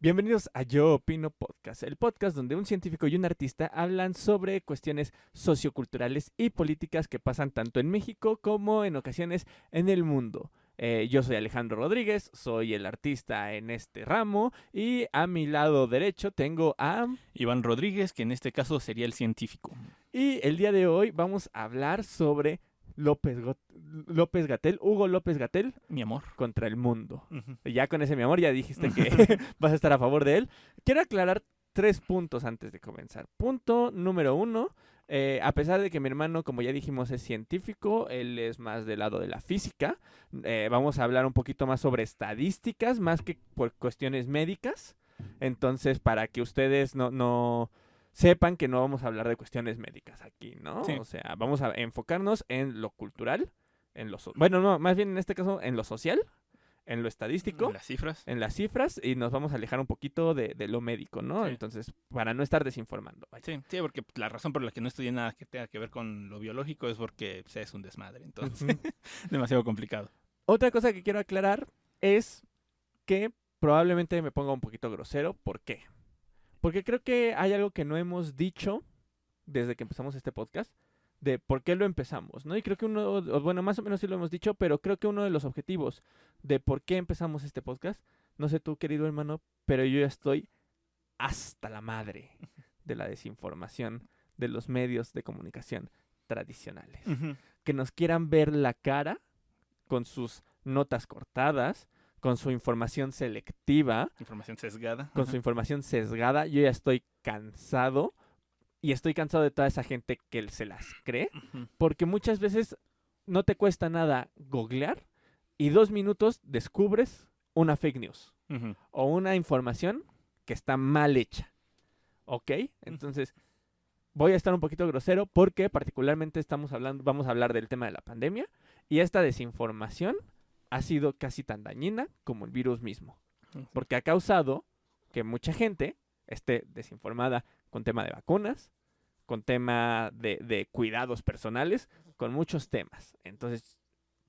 Bienvenidos a Yo Opino Podcast, el podcast donde un científico y un artista hablan sobre cuestiones socioculturales y políticas que pasan tanto en México como en ocasiones en el mundo. Yo soy Alejandro Rodríguez, soy el artista en este ramo y a mi lado derecho tengo a... Iván Rodríguez, que en este caso sería el científico. Y el día de hoy vamos a hablar sobre Hugo López Gatell Mi amor. contra el mundo. Ujú. Ya con ese mi amor ya dijiste que vas a estar a favor de él. Quiero aclarar 3 puntos antes de comenzar. Punto número 1, a pesar de que mi hermano, como ya dijimos, es científico, él es más del lado de la física. Vamos a hablar un poquito más sobre estadísticas, más que por cuestiones médicas. Entonces, para que ustedes no sepan que no vamos a hablar de cuestiones médicas aquí, ¿no? Sí. O sea, vamos a enfocarnos en lo cultural, bueno, no, más bien en este caso en lo social, en lo estadístico, Las cifras. en las cifras, y nos vamos a alejar un poquito de lo médico, ¿no? Sí. Entonces, para no estar desinformando. Vaya. Sí, porque la razón por la que no estudié nada que tenga que ver con lo biológico es porque es un desmadre. Entonces, Ujú. demasiado complicado. Otra cosa que quiero aclarar es que probablemente me ponga un poquito grosero. ¿Por qué? Porque creo que hay algo que no hemos dicho desde que empezamos este podcast, de por qué lo empezamos, ¿no? Y creo que bueno, más o menos sí lo hemos dicho, pero creo que uno de los objetivos de por qué empezamos este podcast, no sé tú, querido hermano, pero yo ya estoy hasta la madre de la desinformación de los medios de comunicación tradicionales. Que nos quieran ver la cara con sus notas cortadas, con su información selectiva, Información sesgada. con su información sesgada. Yo ya estoy cansado. Y estoy cansado de toda esa gente que se las cree, Ujú. porque muchas veces no te cuesta nada googlear y 2 minutos descubres una fake news Ujú. o una información que está mal hecha. ¿Ok? Entonces, voy a estar un poquito grosero porque particularmente vamos a hablar del tema de la pandemia y esta desinformación ha sido casi tan dañina como el virus mismo, porque ha causado que mucha gente esté desinformada con tema de vacunas, con tema de cuidados personales, con muchos temas. Entonces,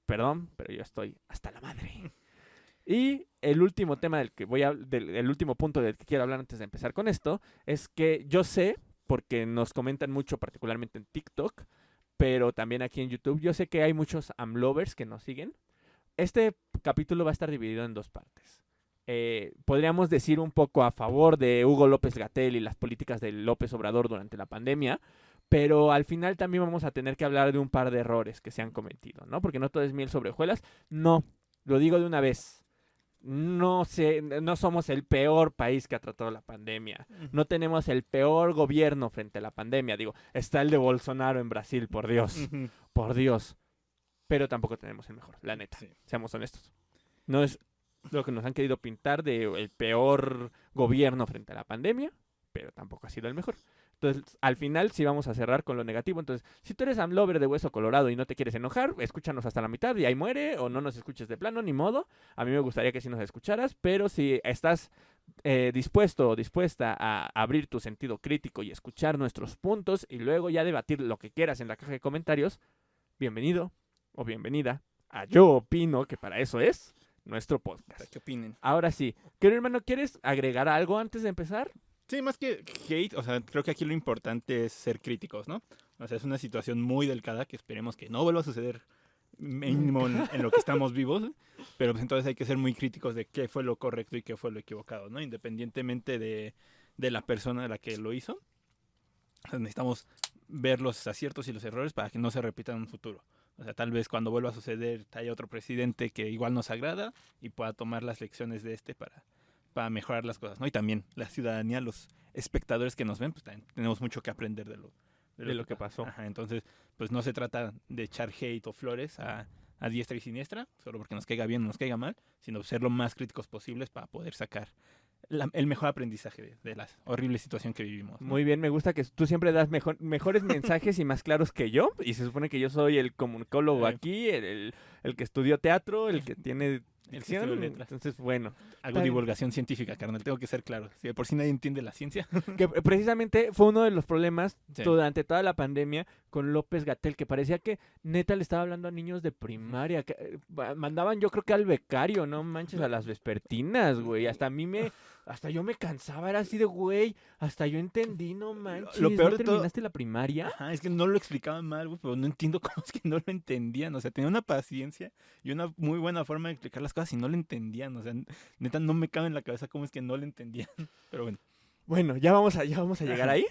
perdón, pero yo estoy hasta la madre. Y el último tema el último punto del que quiero hablar antes de empezar con esto, es que yo sé, porque nos comentan mucho, particularmente en TikTok, pero también aquí en YouTube, yo sé que hay muchos AMLovers que nos siguen. Este capítulo va a estar dividido en 2 partes. Podríamos decir un poco a favor de Hugo López Gatell y las políticas de López Obrador durante la pandemia, pero al final también vamos a tener que hablar de un par de errores que se han cometido, ¿no? Porque no todo es miel sobre hojuelas. No, lo digo de una vez. No somos el peor país que ha tratado la pandemia. No tenemos el peor gobierno frente a la pandemia. Digo, está el de Bolsonaro en Brasil, por Dios. Ujú. Por Dios. Pero tampoco tenemos el mejor, la neta. Sí. Seamos honestos. No es lo que nos han querido pintar de el peor gobierno frente a la pandemia, pero tampoco ha sido el mejor. Entonces, al final sí vamos a cerrar con lo negativo. Entonces, si tú eres AMLover de hueso colorado y no te quieres enojar, escúchanos hasta la mitad y ahí muere, o no nos escuches de plano, ni modo. A mí me gustaría que sí nos escucharas, pero si estás dispuesto o dispuesta a abrir tu sentido crítico y escuchar nuestros puntos y luego ya debatir lo que quieras en la caja de comentarios, bienvenido o bienvenida a Yo Opino, que para eso es nuestro Para podcast. que opinen. Ahora sí, querido hermano, ¿quieres agregar algo antes de empezar? Sí, más que hate, o sea, creo que aquí lo importante es ser críticos, ¿no? O sea, es una situación muy delicada que esperemos que no vuelva a suceder mínimo en lo que estamos vivos, pero pues entonces hay que ser muy críticos de qué fue lo correcto y qué fue lo equivocado, ¿no? Independientemente de la persona a la que lo hizo, o sea, necesitamos ver los aciertos y los errores para que no se repitan en un futuro. O sea, tal vez cuando vuelva a suceder haya otro presidente que igual nos agrada y pueda tomar las lecciones de para mejorar las cosas, ¿no? Y también la ciudadanía, los espectadores que nos ven, pues también tenemos mucho que aprender de lo que pasó. Ajá, entonces, pues no se trata de echar hate o flores a diestra y siniestra, solo porque nos caiga bien o nos caiga mal, sino ser lo más críticos posibles para poder sacar el mejor aprendizaje de la horrible situación que vivimos, ¿no? Muy bien, me gusta que tú siempre das mejores mensajes y más claros que yo. Y se supone que yo soy el comunicólogo aquí, el que estudió teatro, el que tiene El que estudió dicción. letras. Entonces, bueno. Hago Está bien. divulgación científica, carnal, tengo que ser claro. Si de por sí nadie entiende la ciencia. Que precisamente fue uno de los problemas Sí. durante toda la pandemia con López-Gatell, que parecía que neta le estaba hablando a niños de primaria. Mandaban yo creo que al becario, no manches, a las vespertinas, güey. Hasta yo me cansaba, era así de, güey, hasta yo entendí, no manches. Lo peor ¿No de todo- terminaste la primaria? Ajá, es que no lo explicaban mal, güey, pero no entiendo cómo es que no lo entendían. O sea, tenía una paciencia y una muy buena forma de explicar las cosas y no lo entendían. O sea, neta, no me cabe en la cabeza cómo es que no lo entendían. Pero bueno. Bueno, ya vamos a llegar Ajá. ahí.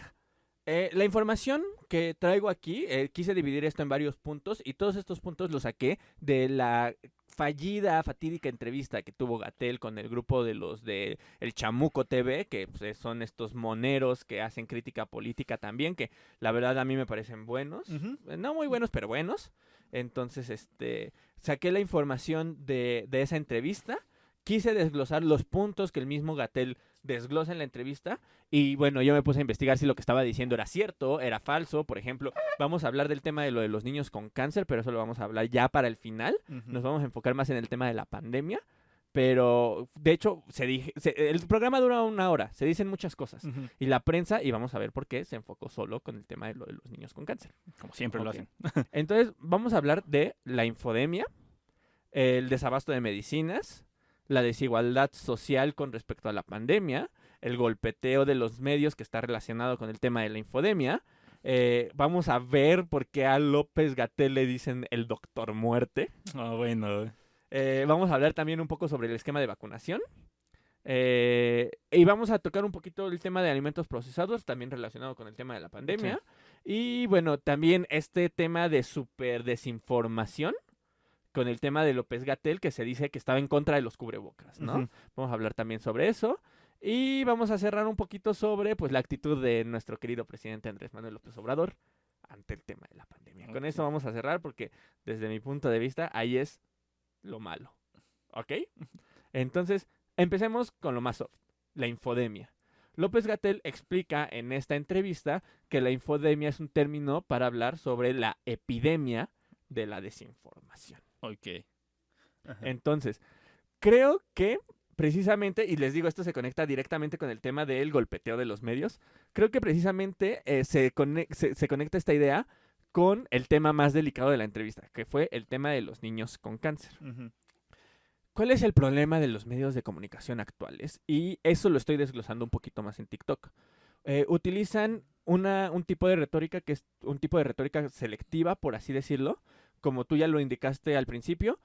La información que traigo aquí, quise dividir esto en varios puntos y todos estos puntos los saqué de la fatídica entrevista que tuvo Gatell con el grupo de los de El Chamuco TV, que pues, son estos moneros que hacen crítica política también, que la verdad a mí me parecen buenos, Ujú. no muy buenos, pero buenos. Entonces, saqué la información de esa entrevista, quise desglosar los puntos que el mismo Gatell desglosa en la entrevista y bueno, yo me puse a investigar si lo que estaba diciendo era cierto, era falso. Por ejemplo, vamos a hablar del tema de lo de los niños con cáncer, pero eso lo vamos a hablar ya para el final. Ujú. Nos vamos a enfocar más en el tema de la pandemia. Pero, de hecho, el programa dura 1 hora, se dicen muchas cosas. Ujú. Y la prensa, y vamos a ver por qué, se enfocó solo con el tema de lo de los niños con cáncer. Como siempre lo Ok. hacen. Entonces, vamos a hablar de la infodemia, el desabasto de medicinas, la desigualdad social con respecto a la pandemia, el golpeteo de los medios que está relacionado con el tema de la infodemia. Vamos a ver por qué a López-Gatell le dicen el doctor muerte. Ah, bueno. Vamos a hablar también un poco sobre el esquema de vacunación. Y vamos a tocar un poquito el tema de alimentos procesados, también relacionado con el tema de la pandemia. Y bueno, también este tema de super desinformación con el tema de López-Gatell, que se dice que estaba en contra de los cubrebocas, ¿no? Ujú. Vamos a hablar también sobre eso. Y vamos a cerrar un poquito sobre pues la actitud de nuestro querido presidente Andrés Manuel López Obrador ante el tema de la pandemia. Con Ok. eso vamos a cerrar porque desde mi punto de vista ahí es lo malo. ¿Ok? Entonces, empecemos con lo más soft, la infodemia. López-Gatell explica en esta entrevista que la infodemia es un término para hablar sobre la epidemia de la desinformación. Ok. Ajá. Entonces, creo que precisamente, y les digo, esto se conecta directamente con el tema del golpeteo de los medios, creo que precisamente se conecta esta idea con el tema más delicado de la entrevista, que fue el tema de los niños con cáncer. Ujú. ¿Cuál es el problema de los medios de comunicación actuales? Y eso lo estoy desglosando un poquito más en TikTok. Utilizan un tipo de retórica que es un tipo de retórica selectiva, por así decirlo, como tú ya lo indicaste al principio,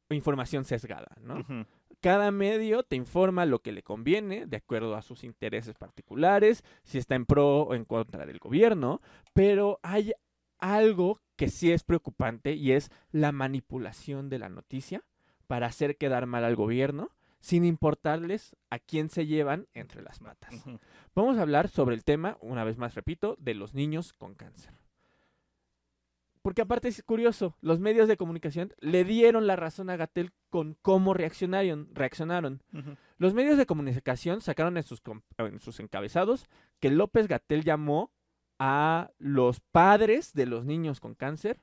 información sesgada, ¿no? Ujú. Cada medio te informa lo que le conviene, de acuerdo a sus intereses particulares, si está en pro o en contra del gobierno, pero hay algo que sí es preocupante y es la manipulación de la noticia para hacer quedar mal al gobierno, sin importarles a quién se llevan entre las patas. Ujú. Vamos a hablar sobre el tema, una vez más repito, de los niños con cáncer. Porque aparte es curioso, los medios de comunicación le dieron la razón a Gatell con cómo reaccionaron. Ujú. Los medios de comunicación sacaron en sus encabezados que López-Gatell llamó a los padres de los niños con cáncer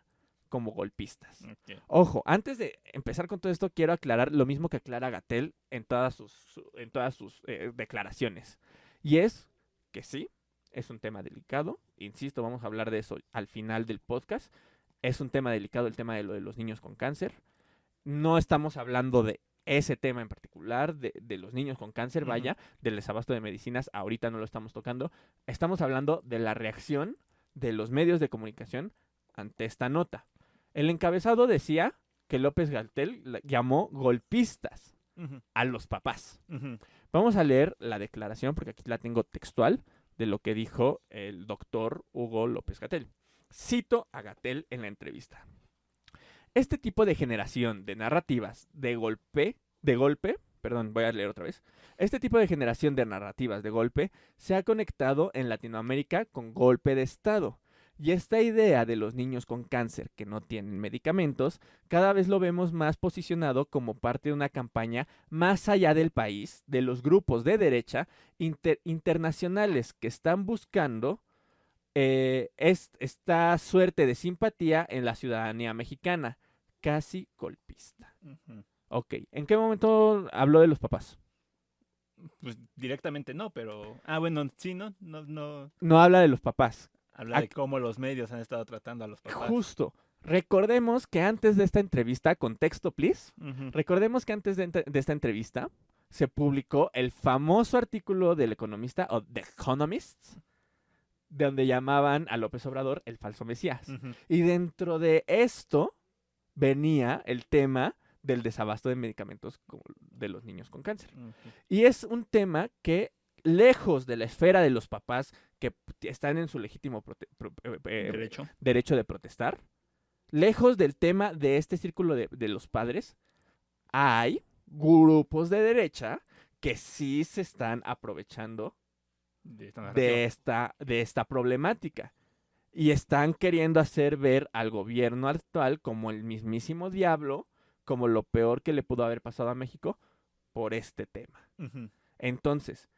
como golpistas. Ok. Ojo, antes de empezar con todo esto, quiero aclarar lo mismo que aclara Gatell en todas sus declaraciones. Y es que sí, es un tema delicado. Insisto, vamos a hablar de eso al final del podcast. Es un tema delicado el tema de lo de los niños con cáncer. No estamos hablando de ese tema en particular, de los niños con cáncer, Ujú. vaya, del desabasto de medicinas, ahorita no lo estamos tocando. Estamos hablando de la reacción de los medios de comunicación ante esta nota. El encabezado decía que López-Gatell llamó golpistas Ujú. a los papás. Ujú. Vamos a leer la declaración, porque aquí la tengo textual, de lo que dijo el doctor Hugo López-Gatell. Cito a Gatell en la entrevista. Este tipo de generación de narrativas de golpe, voy a leer otra vez. Este tipo de generación de narrativas de golpe se ha conectado en Latinoamérica con golpe de Estado. Y esta idea de los niños con cáncer que no tienen medicamentos, cada vez lo vemos más posicionado como parte de una campaña más allá del país, de los grupos de derecha internacionales que están buscando esta suerte de simpatía en la ciudadanía mexicana, casi golpista. Ujú. Ok, ¿en qué momento habló de los papás? Pues directamente no, pero. Ah, bueno, sí, ¿no? No, no. No habla de los papás. Habla de cómo los medios han estado tratando a los papás. Justo. Recordemos que antes de esta entrevista, contexto, please. Recordemos que antes de esta entrevista se publicó el famoso artículo del Economista, o The Economist, donde llamaban a López Obrador el falso Mesías. Y dentro de esto venía el tema del desabasto de medicamentos de los niños con cáncer. Y es un tema que, lejos de la esfera de los papás que están en su legítimo derecho de protestar, lejos del tema de este círculo de los padres, hay grupos de derecha que sí se están aprovechando de esta problemática y están queriendo hacer ver al gobierno actual como el mismísimo diablo, como lo peor que le pudo haber pasado a México por este tema. Entonces,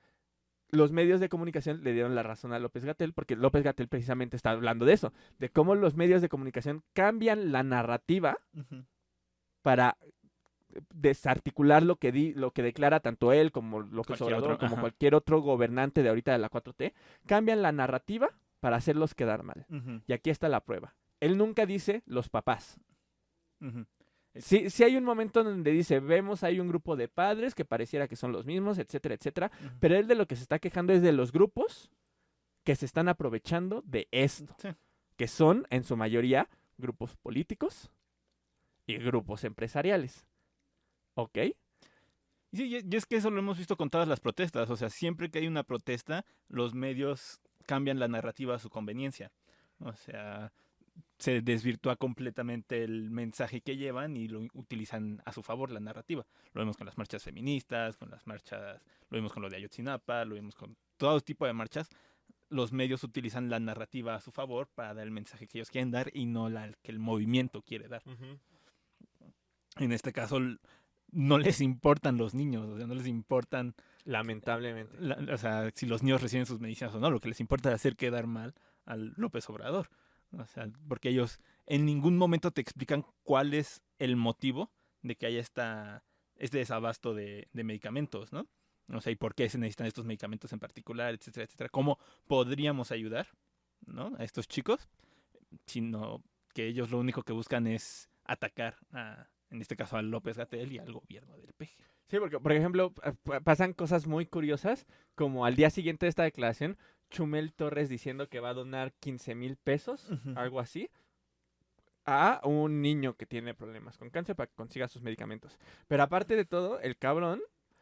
los medios de comunicación le dieron la razón a López-Gatell, porque López-Gatell precisamente está hablando de eso, de cómo los medios de comunicación cambian la narrativa para desarticular lo que declara tanto él como López Obrador, como cualquier otro gobernante de ahorita de la 4T, cambian la narrativa para hacerlos quedar mal. Y aquí está la prueba. Él nunca dice los papás. Sí hay un momento donde dice, vemos hay un grupo de padres que pareciera que son los mismos, etcétera, etcétera, pero él de lo que se está quejando es de los grupos que se están aprovechando de esto, que son en su mayoría grupos políticos y grupos empresariales. ¿Ok? Sí, y es que eso lo hemos visto con todas las protestas. O sea, siempre que hay una protesta, los medios cambian la narrativa a su conveniencia. O sea, se desvirtúa completamente el mensaje que llevan y lo utilizan a su favor la narrativa. Lo vemos con las marchas feministas, lo vemos con lo de Ayotzinapa, lo vemos con todo tipo de marchas. Los medios utilizan la narrativa a su favor para dar el mensaje que ellos quieren dar y no la que el movimiento quiere dar. En este caso, no les importan los niños, o sea, no les importan... Lamentablemente. O sea, si los niños reciben sus medicinas o no, lo que les importa es hacer quedar mal al López Obrador. O sea, porque ellos en ningún momento te explican cuál es el motivo de que haya este desabasto de medicamentos, ¿no? O sea, y por qué se necesitan estos medicamentos en particular, etcétera, etcétera. ¿Cómo podríamos ayudar, ¿no?, a estos chicos? Sino que ellos lo único que buscan es atacar en este caso al López-Gatell y al gobierno del PG. Sí, porque, por ejemplo, pasan cosas muy curiosas, como al día siguiente de esta declaración, Chumel Torres diciendo que va a donar 15,000 pesos, algo así, a un niño que tiene problemas con cáncer para que consiga sus medicamentos. Pero aparte de todo, el cabrón,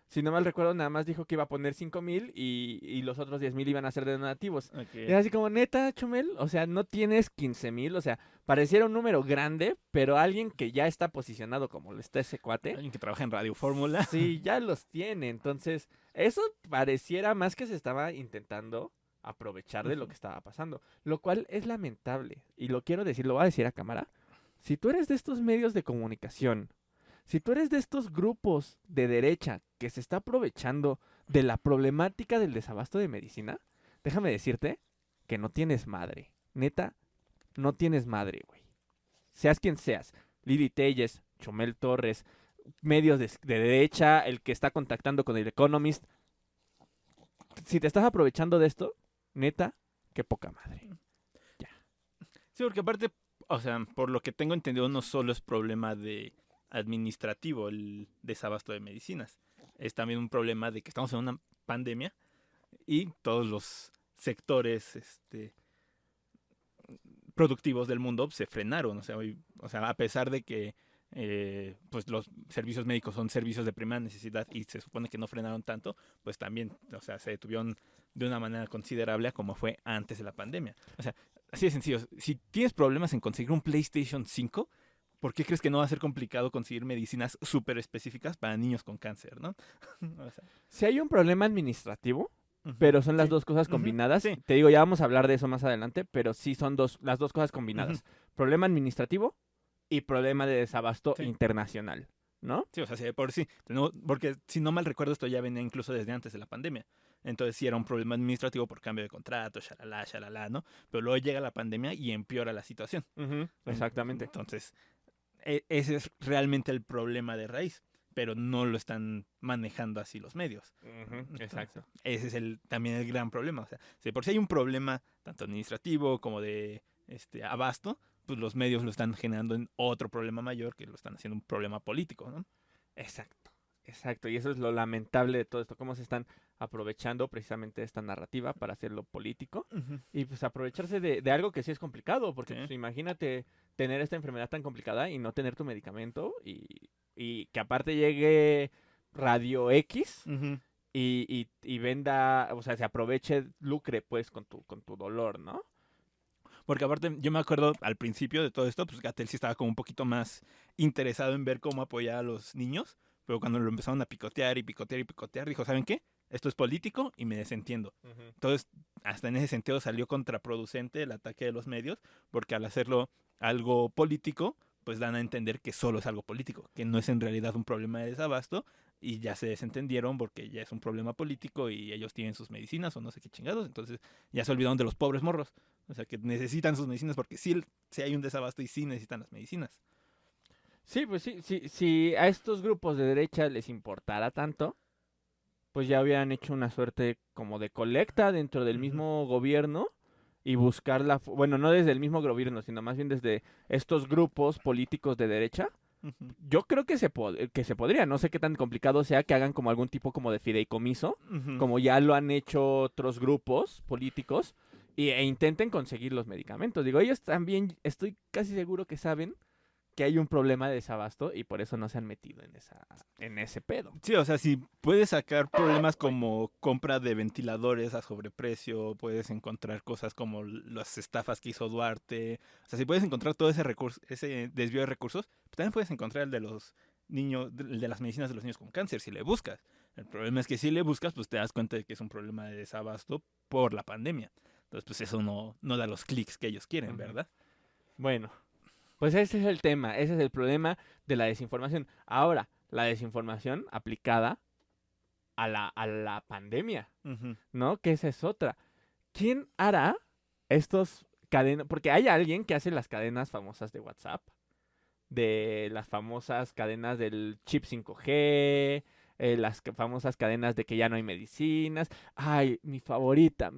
si no mal recuerdo, nada más dijo que iba a poner 5,000 y los otros 10,000 iban a ser de donativos. Okay. Es así como, neta, Chumel, o sea, no tienes 15,000, o sea, pareciera un número grande, pero alguien que ya está posicionado como lo está ese cuate. Alguien que trabaja en Radio Fórmula. Sí, ya los tiene. Entonces, eso pareciera más que se estaba intentando aprovechar de lo que estaba pasando, lo cual es lamentable. Y lo quiero decir, lo voy a decir a cámara. Si tú eres de estos medios de comunicación, si tú eres de estos grupos de derecha que se está aprovechando de la problemática del desabasto de medicina, déjame decirte que no tienes madre. Neta, no tienes madre, güey. Seas quien seas. Lili Telles, Chumel Torres, medios de derecha, el que está contactando con el Economist. Si te estás aprovechando de esto, neta, qué poca madre. Ya. Sí, porque aparte, o sea, por lo que tengo entendido, no solo es problema de administrativo el desabasto de medicinas. Es también un problema de que estamos en una pandemia y todos los sectores productivos del mundo se frenaron. O sea, a pesar de que pues los servicios médicos son servicios de primera necesidad y se supone que no frenaron tanto, pues también, o sea, se detuvieron de una manera considerable a como fue antes de la pandemia. O sea, así de sencillo. Si tienes problemas en conseguir un PlayStation 5, ¿por qué crees que no va a ser complicado conseguir medicinas súper específicas para niños con cáncer, no? O sea, si hay un problema administrativo, pero son las dos cosas combinadas. Sí. Te digo, ya vamos a hablar de eso más adelante, pero sí son las dos cosas combinadas. Problema administrativo y problema de desabasto internacional, ¿no? Sí, o sea, sí, por sí. Porque si no mal recuerdo, esto ya venía incluso desde antes de la pandemia. Entonces sí era un problema administrativo por cambio de contrato, shalala, ¿no? Pero luego llega la pandemia y empeora la situación. Exactamente. Entonces, ese es realmente el problema de raíz. pero no lo están manejando así los medios. Exacto. Ese es también el gran problema. O sea, si por si hay un problema tanto administrativo como de abasto, pues los medios lo están generando en otro problema mayor que lo están haciendo un problema político, ¿no? Exacto, exacto. Y eso es lo lamentable de todo esto, cómo se están aprovechando precisamente esta narrativa para hacerlo político y pues aprovecharse de algo que sí es complicado, porque Sí. pues, imagínate tener esta enfermedad tan complicada y no tener tu medicamento y que aparte llegue Radio X Ujú. y venda, o sea, se aproveche, lucre pues con tu dolor, ¿no? Porque aparte, yo me acuerdo al principio de todo esto, pues Gatell sí estaba como un poquito más interesado en ver cómo apoyar a los niños, pero cuando lo empezaron a picotear y picotear y picotear, dijo, ¿saben qué? Esto es político y me desentiendo. Entonces, hasta en ese sentido salió contraproducente el ataque de los medios, porque al hacerlo algo político, pues dan a entender que solo es algo político, que no es en realidad un problema de desabasto, y ya se desentendieron porque ya es un problema político y ellos tienen sus medicinas o no sé qué chingados, entonces ya se olvidaron de los pobres morros. O sea, que necesitan sus medicinas porque sí hay un desabasto y sí necesitan las medicinas. Sí, pues sí, sí, si a estos grupos de derecha les importara tanto, pues ya habían hecho una suerte como de colecta dentro del mismo gobierno y buscar bueno, no desde el mismo gobierno, sino más bien desde estos grupos políticos de derecha. Ujú. Yo creo que que se podría, no sé qué tan complicado sea que hagan como algún tipo como de fideicomiso, Ujú. como ya lo han hecho otros grupos políticos, e intenten conseguir los medicamentos. Digo, ellos también, estoy casi seguro que saben que hay un problema de desabasto y por eso no se han metido en ese pedo. Sí, o sea, si puedes sacar problemas como compra de ventiladores a sobreprecio, puedes encontrar cosas como las estafas que hizo Duarte. O sea, si puedes encontrar todo ese recurso, ese desvío de recursos, pues también puedes encontrar el de los niños, el de las medicinas de los niños con cáncer, si le buscas. El problema es que si le buscas, pues te das cuenta de que es un problema de desabasto por la pandemia. Entonces, pues eso no da los clics que ellos quieren, Ujú. ¿verdad? Bueno, pues ese es el tema, ese es el problema de la desinformación. Ahora, la desinformación aplicada a la pandemia, Ujú. ¿no? Que esa es otra. ¿Quién hará estos cadenas? Porque hay alguien que hace las cadenas famosas de WhatsApp, de las famosas cadenas del chip 5G, las famosas cadenas de que ya no hay medicinas. Ay, mi favorita,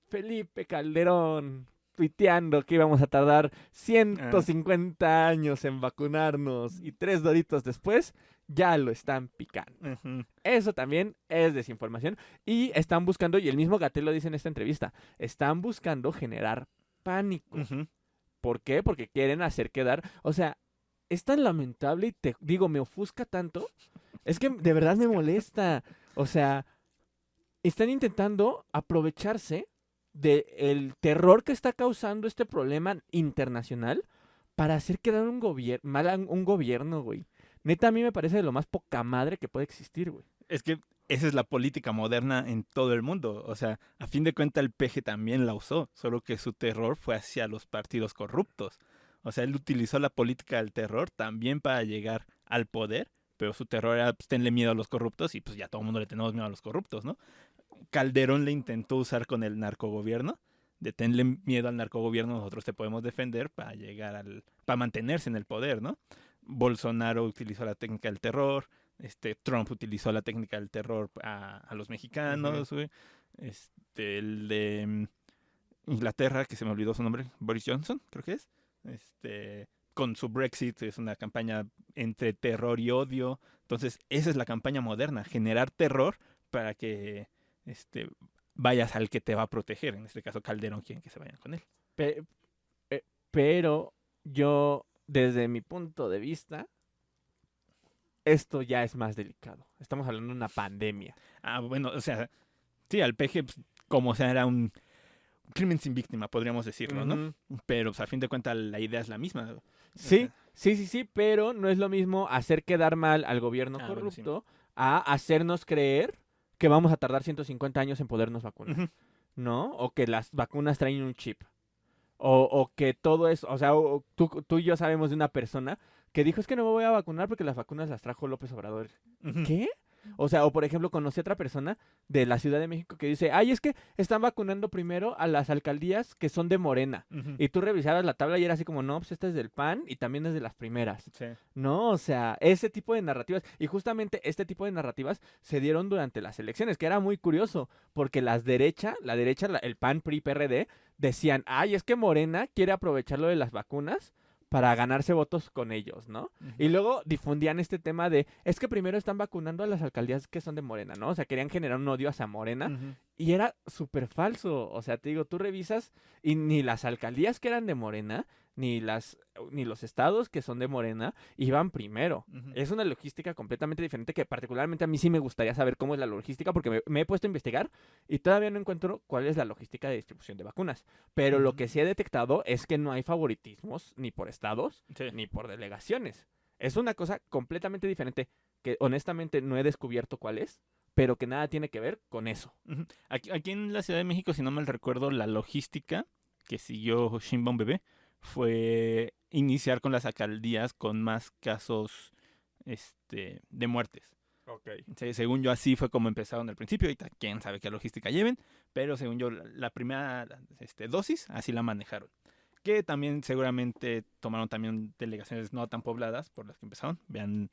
Felipe Calderón, tuiteando que íbamos a tardar Ah, 150 años en vacunarnos y 3 doritos después ya lo están picando. ujú. Eso también es desinformación y están buscando, y el mismo Gatell lo dice en esta entrevista, están buscando generar pánico. Ujú. ¿Por qué? Porque quieren hacer quedar, o sea, es tan lamentable y te digo, me ofusca tanto, es que de verdad me molesta. O sea, están intentando aprovecharse del terror que está causando este problema internacional para hacer quedar mal a un gobierno, güey. Neta, a mí me parece de lo más poca madre que puede existir, güey. Es que esa es la política moderna en todo el mundo. O sea, a fin de cuentas el PG también la usó, solo que su terror fue hacia los partidos corruptos. O sea, él utilizó la política del terror también para llegar al poder, pero su terror era, pues, tenle miedo a los corruptos y pues ya todo el mundo le tenemos miedo a los corruptos, ¿no? Calderón le intentó usar con el narcogobierno, de tenle miedo al narcogobierno, nosotros te podemos defender para llegar para mantenerse en el poder, ¿no? Bolsonaro utilizó la técnica del terror, Trump utilizó la técnica del terror a los mexicanos, güey. El de Inglaterra, que se me olvidó su nombre, Boris Johnson, creo que es. Con su Brexit es una campaña entre terror y odio. Entonces, esa es la campaña moderna, generar terror para que este, vayas al que te va a proteger. En este caso, Calderón quieren que se vayan con él. Pe- pero yo, desde mi punto de vista, esto ya es más delicado. Estamos hablando de una pandemia. Ah, bueno, o sea, sí, al peje, pues, como sea, era un crimen sin víctima, podríamos decirlo, ¿no? Ujú. Pero pues, a fin de cuentas la idea es la misma. O Sí, sea, sí, sí, sí, pero no es lo mismo hacer quedar mal al gobierno bueno, sí. corrupto a hacernos creer que vamos a tardar 150 años en podernos vacunar, Ujú, ¿no? O que las vacunas traen un chip. O que todo eso, o sea, tú y yo sabemos de una persona que dijo es que no me voy a vacunar porque las vacunas las trajo López Obrador. ujú. ¿Qué? O sea, o por ejemplo, conocí a otra persona de la Ciudad de México que dice, ay, es que están vacunando primero a las alcaldías que son de Morena. Ujú. Y tú revisabas la tabla y era así como, no, pues esta es del PAN y también es de las primeras. Sí. No, o sea, ese tipo de narrativas. Y justamente este tipo de narrativas se dieron durante las elecciones, que era muy curioso, porque la derecha, el PAN, PRI, PRD, decían, ay, es que Morena quiere aprovechar lo de las vacunas para ganarse votos con ellos, ¿no? Y Ujú. luego difundían este tema de, es que primero están vacunando a las alcaldías que son de Morena, ¿no? O sea, querían generar un odio hacia Morena Ujú. y era súper falso. O sea, te digo, tú revisas y ni las alcaldías que eran de Morena, ni los estados que son de Morena iban primero. Ujú. Es una logística completamente diferente que particularmente a mí sí me gustaría saber cómo es la logística porque me he puesto a investigar y todavía no encuentro cuál es la logística de distribución de vacunas. Pero lo Ujú. que sí he detectado es que no hay favoritismos ni por estados Sí. ni por delegaciones. Es una cosa completamente diferente que honestamente no he descubierto cuál es, pero que nada tiene que ver con eso. Ujú. Aquí en la Ciudad de México, si no mal recuerdo, la logística que siguió Shinbon Bebé fue iniciar con las alcaldías con más casos de muertes. Ok. Según yo, así fue como empezaron al principio. Ahorita, quién sabe qué logística lleven, pero según yo, la primera dosis, así la manejaron. Que también seguramente tomaron también delegaciones no tan pobladas por las que empezaron. Vean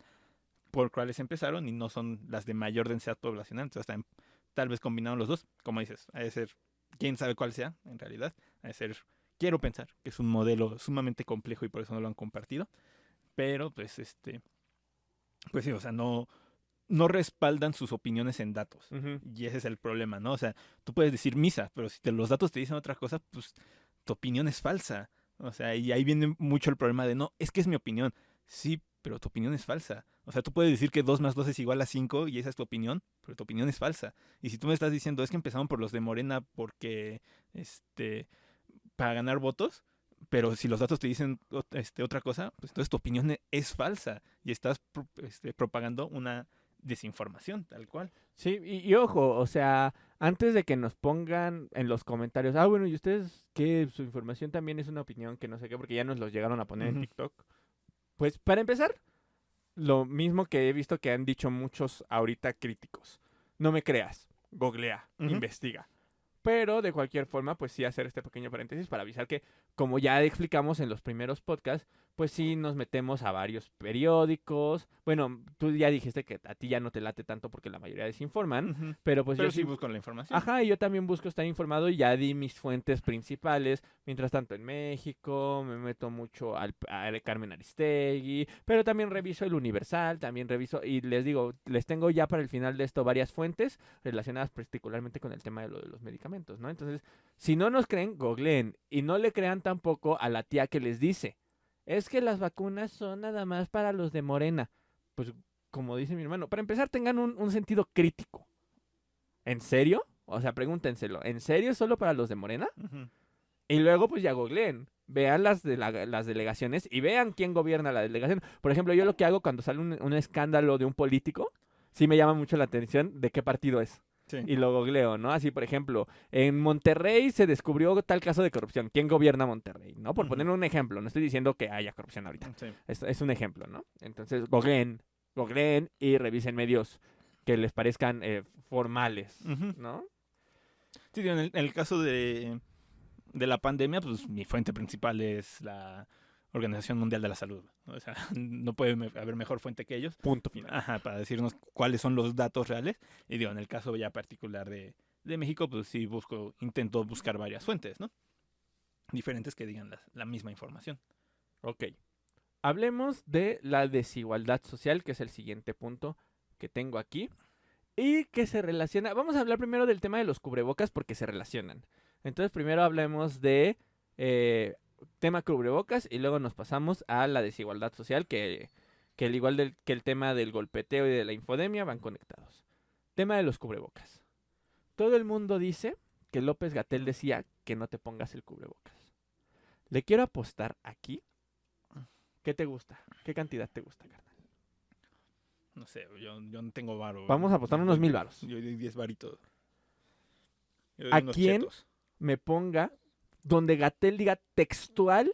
por cuáles empezaron y no son las de mayor densidad poblacional. Entonces tal vez combinaron los dos. Como dices, ha de ser, quién sabe cuál sea en realidad. Ha de ser, quiero pensar que es un modelo sumamente complejo y por eso no lo han compartido. Pero pues sí, o sea, no respaldan sus opiniones en datos. Ujú. Y ese es el problema, ¿no? O sea, tú puedes decir misa, pero si los datos te dicen otra cosa, pues tu opinión es falsa. O sea, y ahí viene mucho el problema de, no, es que es mi opinión. Sí, pero tu opinión es falsa. O sea, tú puedes decir que 2 más 2 es igual a 5 y esa es tu opinión, pero tu opinión es falsa. Y si tú me estás diciendo, es que empezaron por los de Morena porque, para ganar votos, pero si los datos te dicen otra cosa, pues entonces tu opinión es falsa y estás propagando una desinformación, tal cual. Sí, y ojo, o sea, antes de que nos pongan en los comentarios, ah, bueno, ¿y ustedes qué? Su información también es una opinión que no sé qué, porque ya nos los llegaron a poner en Ujú. TikTok. Pues para empezar, lo mismo que he visto que han dicho muchos ahorita críticos. No me creas, googlea, Ujú. investiga. Pero de cualquier forma, pues sí hacer este pequeño paréntesis para avisar que, como ya explicamos en los primeros podcasts, pues sí nos metemos a varios periódicos. Bueno, tú ya dijiste que a ti ya no te late tanto porque la mayoría desinforman, Ujú. pero pues yo Pero sí sí. busco la información. Ajá, y yo también busco estar informado y ya di mis fuentes principales. Mientras tanto, en México me meto mucho a Carmen Aristegui, pero también reviso el Universal, también reviso, y les digo, les tengo ya para el final de esto varias fuentes relacionadas particularmente con el tema de lo de los medicamentos, ¿no? Entonces, si no nos creen, googleen y no le crean tampoco a la tía que les dice, es que las vacunas son nada más para los de Morena. Pues, como dice mi hermano, para empezar, tengan un sentido crítico. ¿En serio? O sea, pregúntenselo. ¿En serio es solo para los de Morena? Ujú. Y luego pues ya googleen. Vean las delegaciones y vean quién gobierna la delegación. Por ejemplo, yo lo que hago cuando sale un escándalo de un político, sí me llama mucho la atención de qué partido es. Sí. Y lo googleo, ¿no? Así, por ejemplo, en Monterrey se descubrió tal caso de corrupción. ¿Quién gobierna Monterrey? ¿No? Por Ujú. poner un ejemplo. No estoy diciendo que haya corrupción ahorita. Sí. Es un ejemplo, ¿no? Entonces, googleen y revisen medios que les parezcan formales, Ujú. ¿no? Sí, digo, en el caso de la pandemia, pues mi fuente principal es la Organización Mundial de la Salud. ¿No? O sea, no puede haber mejor fuente que ellos. Punto final. Ajá, para decirnos cuáles son los datos reales. Y digo, en el caso ya particular de México, pues sí intento buscar varias fuentes, ¿no? Diferentes que digan la misma información. Ok. Hablemos de la desigualdad social, que es el siguiente punto que tengo aquí. Y que se relaciona. Vamos a hablar primero del tema de los cubrebocas porque se relacionan. Entonces, primero hablemos de tema cubrebocas y luego nos pasamos a la desigualdad social, que al igual que el tema del golpeteo y de la infodemia van conectados. Tema de los cubrebocas. Todo el mundo dice que López Gatell decía que no te pongas el cubrebocas. Le quiero apostar aquí. ¿Qué te gusta? ¿Qué cantidad te gusta, carnal? No sé, yo no tengo varo. Vamos a apostar unos 1000 varos. Yo doy 10 varitos. Yo doy ¿A unos quién chetos. me ponga donde Gatell diga textual,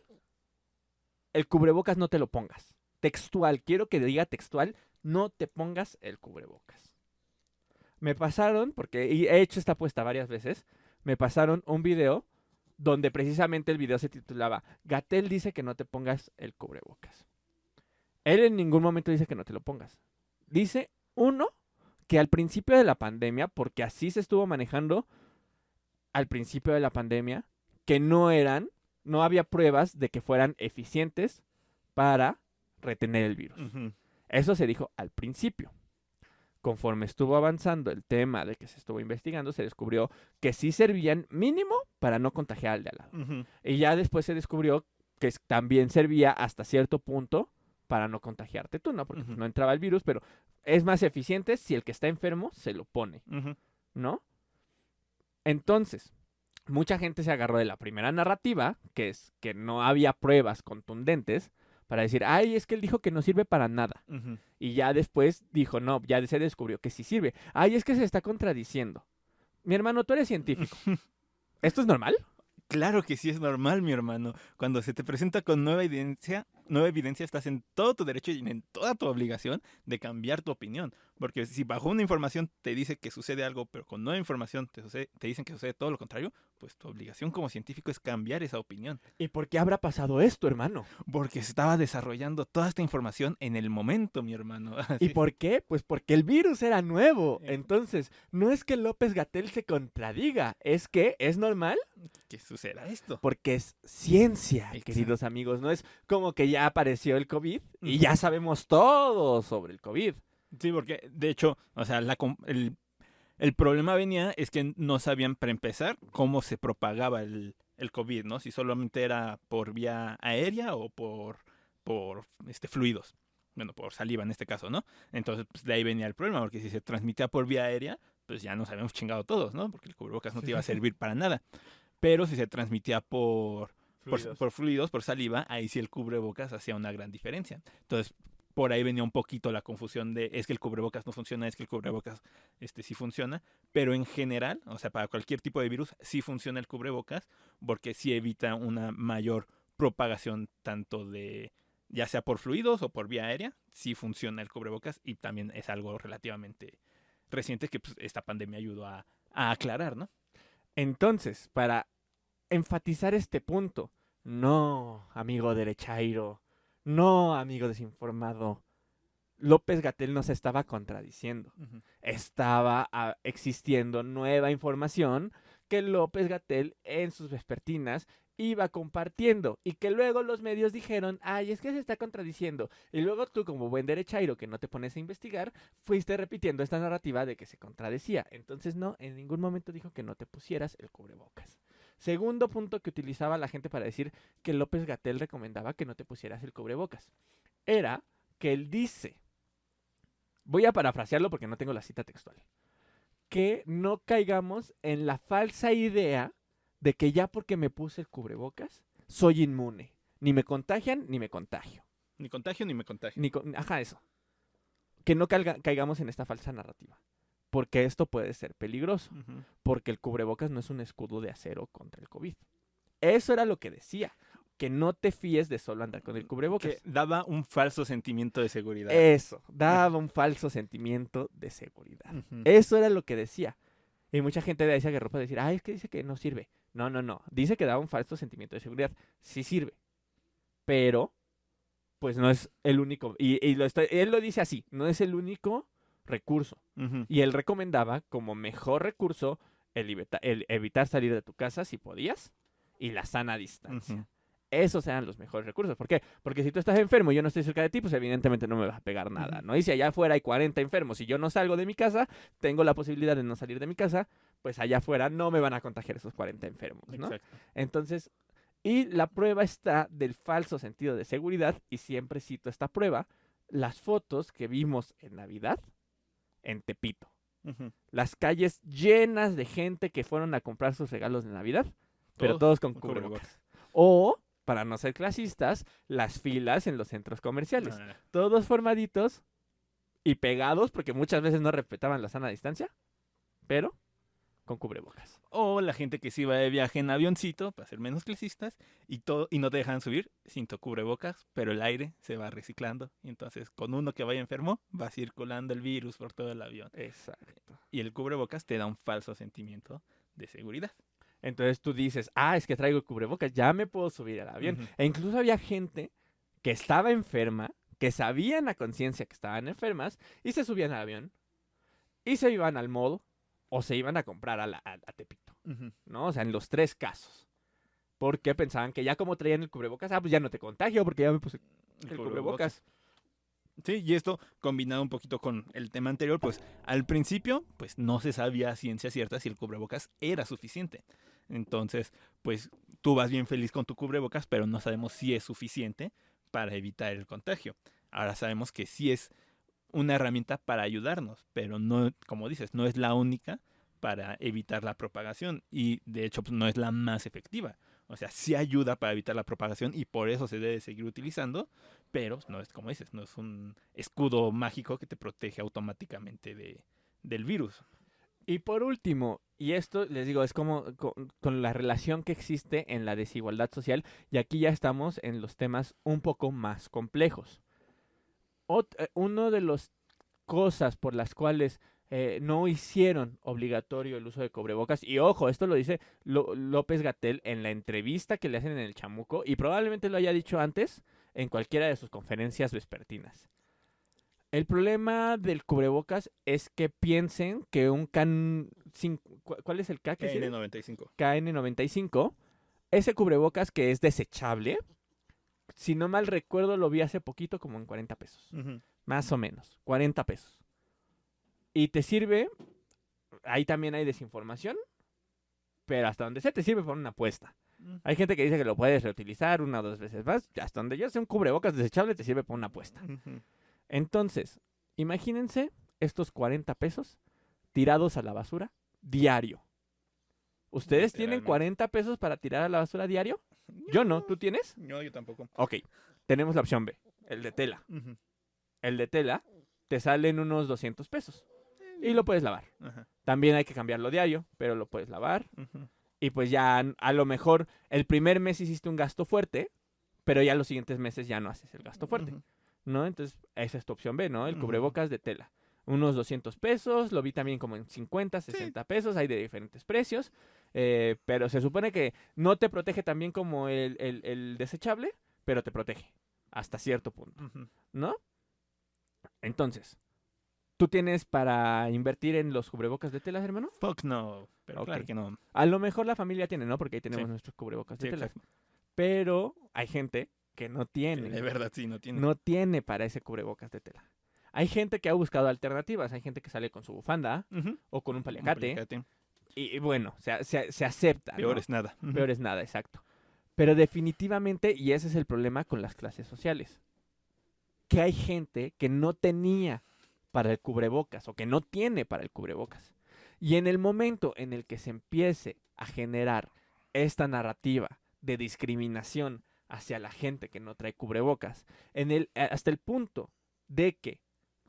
el cubrebocas no te lo pongas? Textual, quiero que diga textual, no te pongas el cubrebocas. Me pasaron, porque he hecho esta apuesta varias veces, me pasaron un video donde precisamente el video se titulaba Gatell dice que no te pongas el cubrebocas. Él en ningún momento dice que no te lo pongas. Dice, uno, que al principio de la pandemia, porque así se estuvo manejando al principio de la pandemia, que no había pruebas de que fueran eficientes para retener el virus. Ujú. Eso se dijo al principio. Conforme estuvo avanzando el tema de que se estuvo investigando, se descubrió que sí servían mínimo para no contagiar al de al lado. Ujú. Y ya después se descubrió que también servía hasta cierto punto para no contagiarte tú, ¿no? Porque pues, Ujú. no entraba el virus, pero es más eficiente si el que está enfermo se lo pone, Ujú. ¿no? Entonces, mucha gente se agarró de la primera narrativa, que es que no había pruebas contundentes, para decir, ay, es que él dijo que no sirve para nada. Ujú. Y ya después dijo, no, ya se descubrió que sí sirve. Ay, es que se está contradiciendo. Mi hermano, tú eres científico. ¿Esto es normal? Claro que sí es normal, mi hermano. Cuando se te presenta con nueva evidencia, estás en todo tu derecho y en toda tu obligación de cambiar tu opinión. Porque si bajo una información te dice que sucede algo, pero con nueva información te dicen que sucede todo lo contrario, pues tu obligación como científico es cambiar esa opinión. ¿Y por qué habrá pasado esto, hermano? Porque se estaba desarrollando toda esta información en el momento, mi hermano. ¿Y Así. por qué? Pues porque el virus era nuevo. Eh. Entonces, no es que López-Gatell se contradiga, es que es normal Que suceda esto. porque es ciencia, Exacto. queridos amigos. No es como que ya apareció el COVID y Ujú. ya sabemos todo sobre el COVID. Sí, porque de hecho, o sea, el problema venía es que no sabían para empezar cómo se propagaba el COVID, ¿no? Si solamente era por vía aérea o por fluidos. Bueno, por saliva en este caso, ¿no? Entonces, pues de ahí venía el problema, porque si se transmitía por vía aérea, pues ya nos habíamos chingado todos, ¿no? Porque el cubrebocas no te iba a servir para nada. Pero si se transmitía por fluidos, por saliva, ahí sí el cubrebocas hacía una gran diferencia. Entonces, por ahí venía un poquito la confusión de es que el cubrebocas no funciona, es que el cubrebocas sí funciona, pero en general, o sea, para cualquier tipo de virus sí funciona el cubrebocas porque sí evita una mayor propagación tanto de ya sea por fluidos o por vía aérea, sí funciona el cubrebocas y también es algo relativamente reciente que pues, esta pandemia ayudó a aclarar, ¿no? Entonces, para enfatizar este punto, no, amigo derechairo, no, amigo desinformado, López-Gatell no se estaba contradiciendo. Uh-huh. Estaba existiendo nueva información que López-Gatell en sus vespertinas iba compartiendo y que luego los medios dijeron, ay, es que se está contradiciendo. Y luego tú, como buen derechairo que no te pones a investigar, fuiste repitiendo esta narrativa de que se contradecía. Entonces no, en ningún momento dijo que no te pusieras el cubrebocas. Segundo punto que utilizaba la gente para decir que López-Gatell recomendaba que no te pusieras el cubrebocas. Era que él dice, voy a parafrasearlo porque no tengo la cita textual, que no caigamos en la falsa idea de que ya porque me puse el cubrebocas, soy inmune. Ni me contagian, ni me contagio. Ni contagio ni me contagio. Ajá, eso. Que no caigamos en esta falsa narrativa. Porque esto puede ser peligroso. Uh-huh. Porque el cubrebocas no es un escudo de acero contra el COVID. Eso era lo que decía. Que no te fíes de solo andar con el cubrebocas. Que daba un falso sentimiento de seguridad. Eso, daba un falso sentimiento de seguridad. Uh-huh. Eso era lo que decía. Y mucha gente de esa guerra puede decir, ay, es que dice que no sirve. No. Dice que daba un falso sentimiento de seguridad. Sí sirve. Pero, pues no es el único. Y él lo dice así, no es el único recurso. Uh-huh. Y él recomendaba como mejor recurso el evitar salir de tu casa si podías y la sana distancia. Uh-huh. Esos eran los mejores recursos. ¿Por qué? Porque si tú estás enfermo y yo no estoy cerca de ti, pues evidentemente no me vas a pegar nada, ¿no? Y si allá afuera hay 40 enfermos y yo no salgo de mi casa, tengo la posibilidad de no salir de mi casa, pues allá afuera no me van a contagiar esos 40 enfermos, ¿no? Exacto. Entonces, y la prueba está del falso sentido de seguridad, y siempre cito esta prueba, las fotos que vimos en Navidad en Tepito. Uh-huh. Las calles llenas de gente que fueron a comprar sus regalos de Navidad, pero todos con cubrebocas. O, para no ser clasistas, las filas en los centros comerciales. Todos formaditos y pegados, porque muchas veces no respetaban la sana distancia, pero con cubrebocas. O la gente que se iba de viaje en avioncito, para ser menos clasistas, y no te dejan subir sin tu cubrebocas, pero el aire se va reciclando. Y entonces, con uno que vaya enfermo, va circulando el virus por todo el avión. Exacto. Y el cubrebocas te da un falso sentimiento de seguridad. Entonces tú dices, es que traigo el cubrebocas, ya me puedo subir al avión. Ujú. E incluso había gente que estaba enferma, que sabían a conciencia que estaban enfermas, y se subían al avión, y se iban al mall, o se iban a comprar a Tepito, Ujú. ¿no? O sea, en los tres casos. Porque pensaban que ya como traían el cubrebocas, pues ya no te contagio, porque ya me puse el cubrebocas. Sí, y esto combinado un poquito con el tema anterior, pues al principio pues no se sabía a ciencia cierta si el cubrebocas era suficiente. Entonces, pues tú vas bien feliz con tu cubrebocas, pero no sabemos si es suficiente para evitar el contagio. Ahora sabemos que sí es una herramienta para ayudarnos, pero no, como dices, no es la única para evitar la propagación y de hecho pues, no es la más efectiva. O sea, sí ayuda para evitar la propagación y por eso se debe seguir utilizando, pero no es como dices, no es un escudo mágico que te protege automáticamente del virus. Y por último, y esto les digo, es como con la relación que existe en la desigualdad social, y aquí ya estamos en los temas un poco más complejos. Uno de las cosas por las cuales no hicieron obligatorio el uso de cubrebocas, y ojo, esto lo dice López Gatell en la entrevista que le hacen en el Chamuco, y probablemente lo haya dicho antes en cualquiera de sus conferencias vespertinas. El problema del cubrebocas es que piensen que un ¿cuál es el K que sigue? KN95. KN95, ese cubrebocas que es desechable, si no mal recuerdo lo vi hace poquito como en 40 pesos, Ujú. más o menos, 40 pesos. Y te sirve, ahí también hay desinformación, pero hasta donde sé te sirve para una apuesta. Hay gente que dice que lo puedes reutilizar una o dos veces más, hasta donde yo sé un cubrebocas desechable te sirve para una apuesta. Ujú. Entonces, imagínense estos 40 pesos tirados a la basura diario. ¿Ustedes tienen Literalmente. 40 pesos para tirar a la basura diario? Yo no, ¿tú tienes? No, yo tampoco. Ok, tenemos la opción B, el de tela. Ujú. El de tela te salen unos 200 pesos y lo puedes lavar. Ajá. También hay que cambiarlo diario, pero lo puedes lavar. Ujú. Y pues ya a lo mejor el primer mes hiciste un gasto fuerte, pero ya los siguientes meses ya no haces el gasto fuerte. Ujú. ¿No? Entonces, esa es tu opción B, ¿no? El Ujú. cubrebocas de tela. Unos 200 pesos, lo vi también como en 50, Sí. 60 pesos, hay de diferentes precios, pero se supone que no te protege tan bien como el desechable, pero te protege hasta cierto punto, Ujú. ¿no? Entonces, ¿tú tienes para invertir en los cubrebocas de telas, hermano? Fuck no, pero Ok. claro que no. A lo mejor la familia tiene, ¿no? Porque ahí tenemos Sí. nuestros cubrebocas Sí, de telas. exacto. Pero hay gente que no Que tiene. de verdad sí, no tiene. No tiene para ese cubrebocas de tela. Hay gente que ha buscado alternativas, hay gente que sale con su bufanda Ujú. o con un Un paliacate. paliacate. Y bueno, se acepta, ¿no? Peor es nada. Ujú. Peor es nada, exacto. Pero definitivamente, y ese es el problema con las clases sociales, que hay gente que no tenía para el cubrebocas o que no tiene para el cubrebocas. Y en el momento en el que se empiece a generar esta narrativa de discriminación hacia la gente que no trae cubrebocas, hasta el punto de que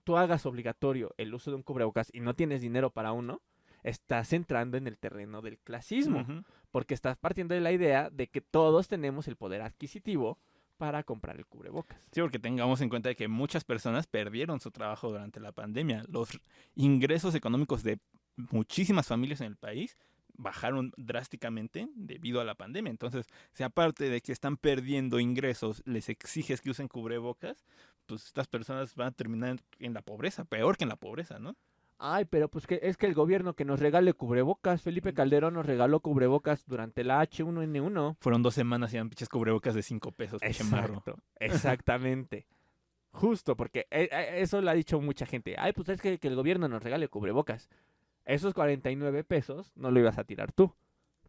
tú hagas obligatorio el uso de un cubrebocas y no tienes dinero para uno, estás entrando en el terreno del clasismo, Ujú. porque estás partiendo de la idea de que todos tenemos el poder adquisitivo para comprar el cubrebocas. Sí, porque tengamos en cuenta que muchas personas perdieron su trabajo durante la pandemia. Los ingresos económicos de muchísimas familias en el país bajaron drásticamente debido a la pandemia. Entonces, si aparte de que están perdiendo ingresos, les exiges que usen cubrebocas, pues estas personas van a terminar en la pobreza, peor que en la pobreza, ¿no? Ay, pero pues es que el gobierno que nos regale cubrebocas, Felipe Calderón nos regaló cubrebocas durante la H1N1. Fueron 2 semanas y eran pinches cubrebocas de 5 pesos, pinche marro. Exacto, exactamente. Justo, porque eso lo ha dicho mucha gente. Ay, pues es que el gobierno nos regale cubrebocas. Esos 49 pesos no lo ibas a tirar tú,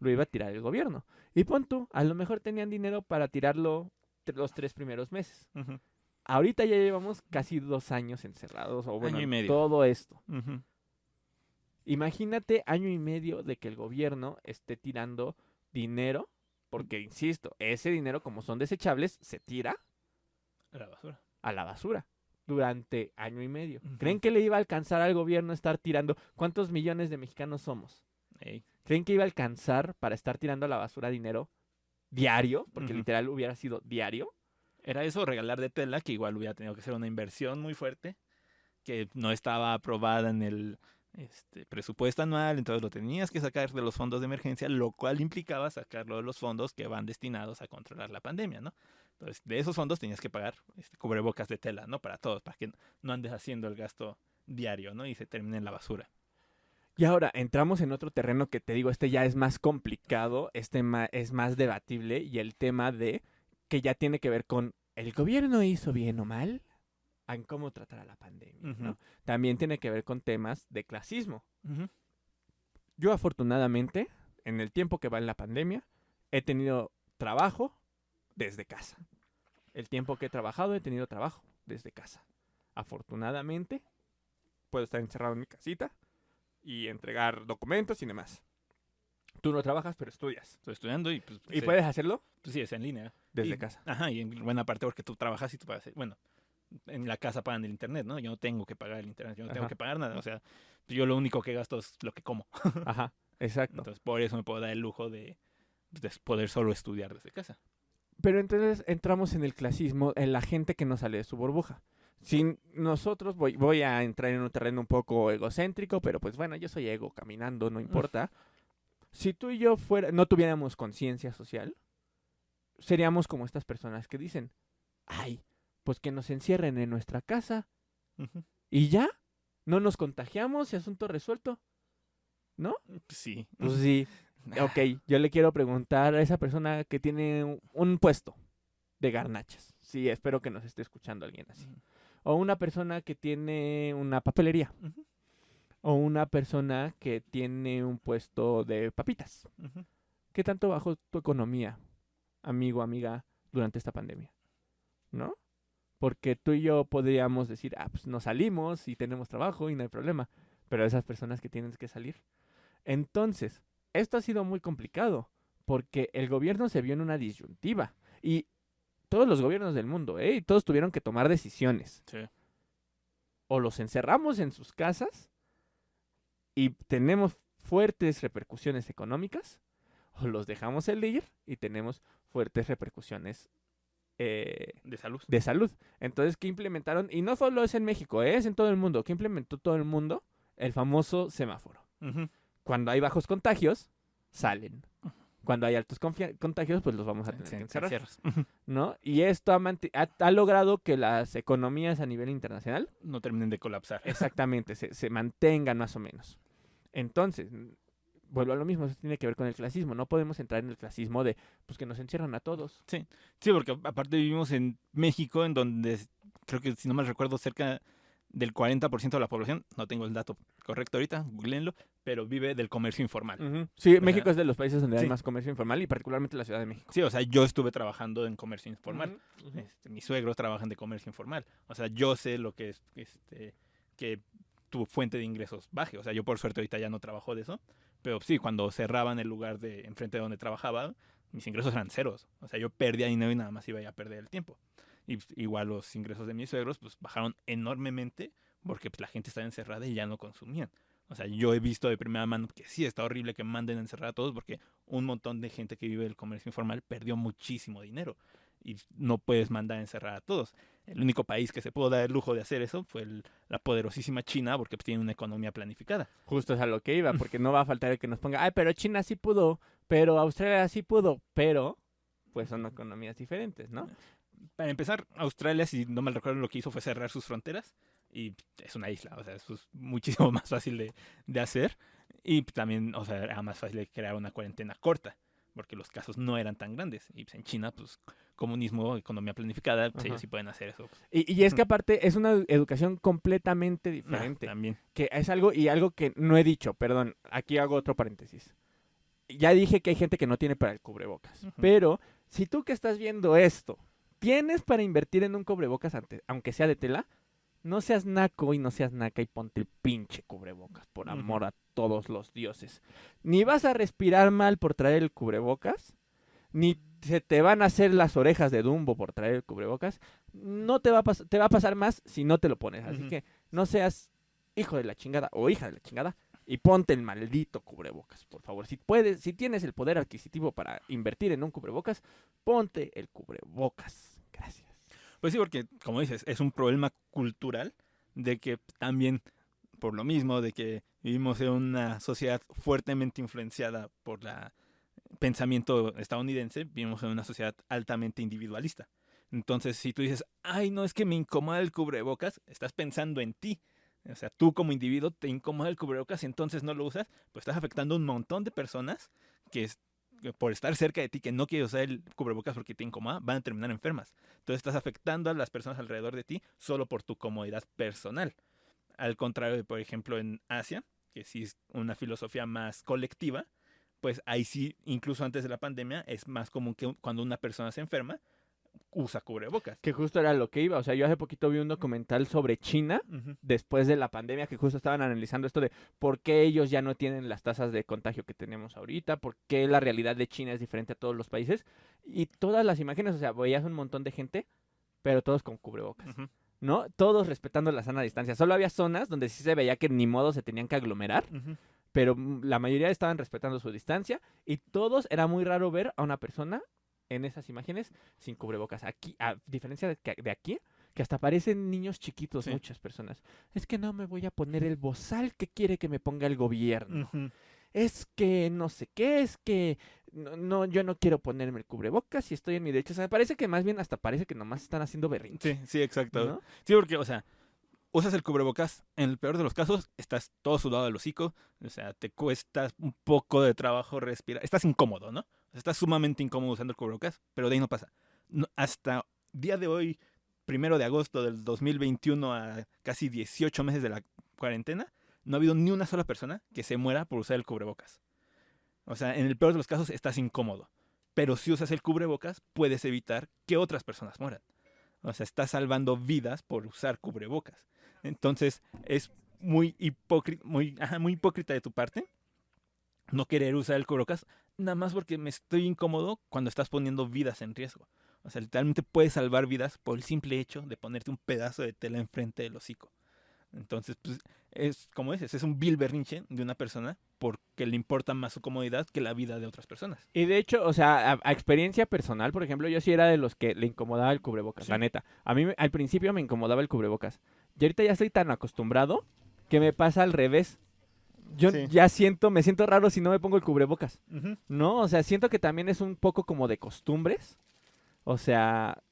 lo iba a tirar el gobierno. Y pon tú, a lo mejor tenían dinero para tirarlo los 3 primeros meses. Ujú. Ahorita ya llevamos casi 2 años encerrados, o bueno, Año y medio. todo esto. Ujú. Imagínate año y medio de que el gobierno esté tirando dinero, porque insisto, ese dinero como son desechables, se tira A la basura. a la basura durante año y medio. Ujú. ¿Creen que le iba a alcanzar al gobierno estar tirando? ¿Cuántos millones de mexicanos somos? Ey. ¿Creen que iba a alcanzar para estar tirando a la basura dinero diario? Porque Ujú. literal hubiera sido diario. Era eso, regalar de tela, que igual hubiera tenido que ser una inversión muy fuerte, que no estaba aprobada en el presupuesto anual, entonces lo tenías que sacar de los fondos de emergencia, lo cual implicaba sacarlo de los fondos que van destinados a controlar la pandemia, ¿no? Entonces, de esos fondos tenías que pagar cubrebocas de tela, ¿no? Para todos, para que no andes haciendo el gasto diario, ¿no? Y se termine en la basura. Y ahora entramos en otro terreno que te digo, este ya es más complicado, es más debatible y el tema de que ya tiene que ver con el gobierno hizo bien o mal en cómo tratar a la pandemia, Ujú, ¿no? También tiene que ver con temas de clasismo. ujú, Yo afortunadamente, en el tiempo que va en la pandemia, he tenido trabajo desde casa. El tiempo que he trabajado, he tenido trabajo desde casa. Afortunadamente, puedo estar encerrado en mi casita y entregar documentos y demás. Tú no trabajas, pero estudias. Estoy estudiando y pues, ¿Y puedes hacerlo? pues sí, es en línea. Desde Y, casa. ajá, y en buena parte porque tú trabajas y tú pagas, bueno, en la casa pagan el internet, ¿no? Yo no tengo que pagar el internet, yo no tengo Ajá. que pagar nada, o sea, yo lo único que gasto es lo que como. Ajá, exacto. Entonces, por eso me puedo dar el lujo de poder solo estudiar desde casa. Pero entonces entramos en el clasismo, en la gente que no sale de su burbuja. Sin nosotros, voy a entrar en un terreno un poco egocéntrico, pero pues bueno, yo soy ego caminando, no importa. Si tú y yo no tuviéramos conciencia social, seríamos como estas personas que dicen, ay, pues que nos encierren en nuestra casa Ujú. y ya, no nos contagiamos y asunto resuelto, ¿no? Sí. Pues sí, ok, yo le quiero preguntar a esa persona que tiene un puesto de garnachas. Sí, espero que nos esté escuchando alguien así. O una persona que tiene una papelería. Ujú, O una persona que tiene un puesto de papitas. ujú. ¿Qué tanto bajó tu economía, amigo, amiga, durante esta pandemia? ¿No? Porque tú y yo podríamos decir, ah, pues nos salimos y tenemos trabajo y no hay problema. Pero esas personas que tienen que salir. Entonces, esto ha sido muy complicado porque el gobierno se vio en una disyuntiva. Y todos los gobiernos del mundo, ¿eh? Y todos tuvieron que tomar decisiones. Sí. O los encerramos en sus casas y tenemos fuertes repercusiones económicas, o los dejamos elegir y tenemos fuertes repercusiones De salud. de salud. Entonces, ¿qué implementaron? Y no solo es en México, es en todo el mundo. ¿Qué implementó todo el mundo? El famoso semáforo. Ujú. Cuando hay bajos contagios, salen. Cuando hay altos contagios, pues los vamos a tener que encerrar, Encierras. ¿no? Y esto ha logrado que las economías a nivel internacional, No terminen de colapsar. exactamente, se mantengan más o menos. Entonces, vuelvo a lo mismo, eso tiene que ver con el clasismo. No podemos entrar en el clasismo de, pues que nos encierran a todos. Sí, porque aparte vivimos en México, en donde creo que, si no mal recuerdo, cerca del 40% de la población, no tengo el dato correcto ahorita, googleenlo, pero vive del comercio informal. Ujú. Sí, O México sea, es de los países donde hay sí. más comercio informal y particularmente la Ciudad de México. Sí, o sea, yo estuve trabajando en comercio informal. Ujú, ujú. Mis suegros trabajan de comercio informal. O sea, yo sé lo que es que tu fuente de ingresos baje. O sea, yo por suerte ahorita ya no trabajo de eso. Pero sí, cuando cerraban el lugar de enfrente de donde trabajaba, mis ingresos eran ceros. O sea, yo perdía dinero y nada más iba a perder el tiempo. Y pues, igual los ingresos de mis suegros pues bajaron enormemente porque pues, la gente estaba encerrada y ya no consumían. O sea, yo he visto de primera mano que sí está horrible que manden a encerrar a todos porque un montón de gente que vive del comercio informal perdió muchísimo dinero y no puedes mandar a encerrar a todos. El único país que se pudo dar el lujo de hacer eso fue la poderosísima China porque pues, tiene una economía planificada. Justo es a lo que iba, porque no va a faltar el que nos ponga, ay, pero China sí pudo, pero Australia sí pudo, pero pues son economías diferentes, ¿no? Para empezar, Australia, si no mal recuerdo, lo que hizo fue cerrar sus fronteras y es una isla, o sea, eso es muchísimo más fácil de hacer y también, o sea, era más fácil de crear una cuarentena corta porque los casos no eran tan grandes y pues, en China, pues comunismo, economía planificada, pues, Ajá. ellos sí pueden hacer eso. Y es que aparte es una educación completamente Ah, diferente, también. que es algo que no he dicho, perdón, aquí hago otro paréntesis. Ya dije que hay gente que no tiene para el cubrebocas, Ujú. pero si tú que estás viendo esto, tienes para invertir en un cubrebocas aunque sea de tela, no seas naco y no seas naca y ponte el pinche cubrebocas, por Ujú. amor a todos los dioses. Ni vas a respirar mal por traer el cubrebocas, ni se te van a hacer las orejas de Dumbo por traer el cubrebocas. No te va a pasar más si no te lo pones. Así Ujú. que no seas hijo de la chingada o hija de la chingada Y ponte el maldito cubrebocas, por favor. Si puedes, si tienes el poder adquisitivo para invertir en un cubrebocas, ponte el cubrebocas. Gracias. Pues sí, porque, como dices, es un problema cultural de que también, por lo mismo, de que vivimos en una sociedad fuertemente influenciada por el pensamiento estadounidense, vivimos en una sociedad altamente individualista. Entonces, si tú dices, ay, no, es que me incomoda el cubrebocas, estás pensando en ti. O sea, tú como individuo te incomoda el cubrebocas y entonces no lo usas, pues estás afectando a un montón de personas que por estar cerca de ti, que no quieren usar el cubrebocas porque te incomoda, van a terminar enfermas. Entonces estás afectando a las personas alrededor de ti solo por tu comodidad personal. Al contrario de, por ejemplo, en Asia, que sí es una filosofía más colectiva, pues ahí sí, incluso antes de la pandemia, es más común que cuando una persona se enferma, usa cubrebocas. Que justo era lo que iba. O sea, yo hace poquito vi un documental sobre China Ujú. después de la pandemia que justo estaban analizando esto de por qué ellos ya no tienen las tasas de contagio que tenemos ahorita, por qué la realidad de China es diferente a todos los países. Y todas las imágenes, o sea, veías un montón de gente, pero todos con cubrebocas, Ujú. ¿no? Todos respetando la sana distancia. Solo había zonas donde sí se veía que ni modo se tenían que aglomerar, Ujú. pero la mayoría estaban respetando su distancia y todos, era muy raro ver a una persona en esas imágenes sin cubrebocas. Aquí, a diferencia de aquí, que hasta parecen niños chiquitos Sí. muchas personas. Es que no me voy a poner el bozal que quiere que me ponga el gobierno. Ujú. Es que no sé qué, es que no, yo no quiero ponerme el cubrebocas y estoy en mi derecho. O sea, parece que más bien hasta parece que nomás están haciendo berrinche, Sí, sí, exacto. ¿no? Sí, porque, o sea, usas el cubrebocas, en el peor de los casos, estás todo sudado del hocico, o sea, te cuesta un poco de trabajo respirar, estás incómodo, ¿no? O sea, estás sumamente incómodo usando el cubrebocas, pero de ahí no pasa. Hasta día de hoy, 1 de agosto del 2021 a casi 18 meses de la cuarentena, no ha habido ni una sola persona que se muera por usar el cubrebocas. O sea, en el peor de los casos estás incómodo, pero si usas el cubrebocas, puedes evitar que otras personas mueran. O sea, estás salvando vidas por usar cubrebocas. Entonces, es muy muy hipócrita de tu parte no querer usar el cubrebocas, nada más porque me estoy incómodo cuando estás poniendo vidas en riesgo. O sea, literalmente puedes salvar vidas por el simple hecho de ponerte un pedazo de tela enfrente del hocico. Entonces, pues, es como dices, es un vil berrinche de una persona porque le importa más su comodidad que la vida de otras personas. Y de hecho, o sea, a experiencia personal, por ejemplo, yo sí era de los que le incomodaba el cubrebocas, Sí. la neta. A mí al principio me incomodaba el cubrebocas. Y ahorita ya estoy tan acostumbrado que me pasa al revés. Yo Sí. ya me siento raro si no me pongo el cubrebocas, Ujú. ¿no? O sea, siento que también es un poco como de costumbres. O sea,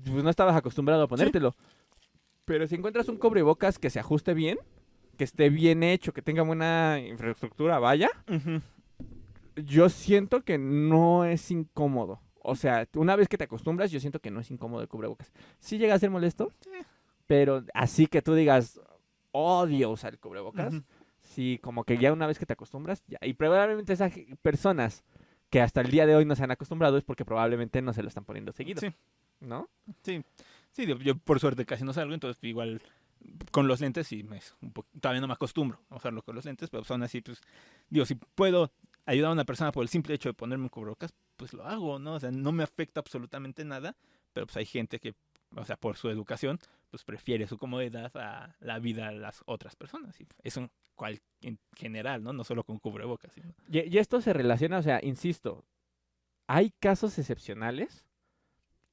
pues no estabas acostumbrado a Sí. ponértelo. Pero si encuentras un cubrebocas que se ajuste bien, que esté bien hecho, que tenga buena infraestructura, vaya, Ujú. yo siento que no es incómodo. O sea, una vez que te acostumbras, yo siento que no es incómodo el cubrebocas. Sí llega a ser molesto, Sí. pero así que tú digas, odio usar el cubrebocas. Ujú. Sí, como que ya una vez que te acostumbras, ya. Y probablemente esas personas que hasta el día de hoy no se han acostumbrado es porque probablemente no se lo están poniendo seguido, Sí. ¿no? Sí, sí, yo por suerte casi no salgo, entonces igual con los lentes sí todavía no me acostumbro a usarlo con los lentes, pero aún así, pues, digo, si puedo ayudar a una persona por el simple hecho de ponerme un cubrebocas, pues lo hago, ¿no? O sea, no me afecta absolutamente nada, pero pues hay gente que, o sea, por su educación, pues prefiere su comodidad a la vida de las otras personas. Y eso en general, ¿no? No solo con cubrebocas, sino... Y esto se relaciona, o sea, insisto, hay casos excepcionales.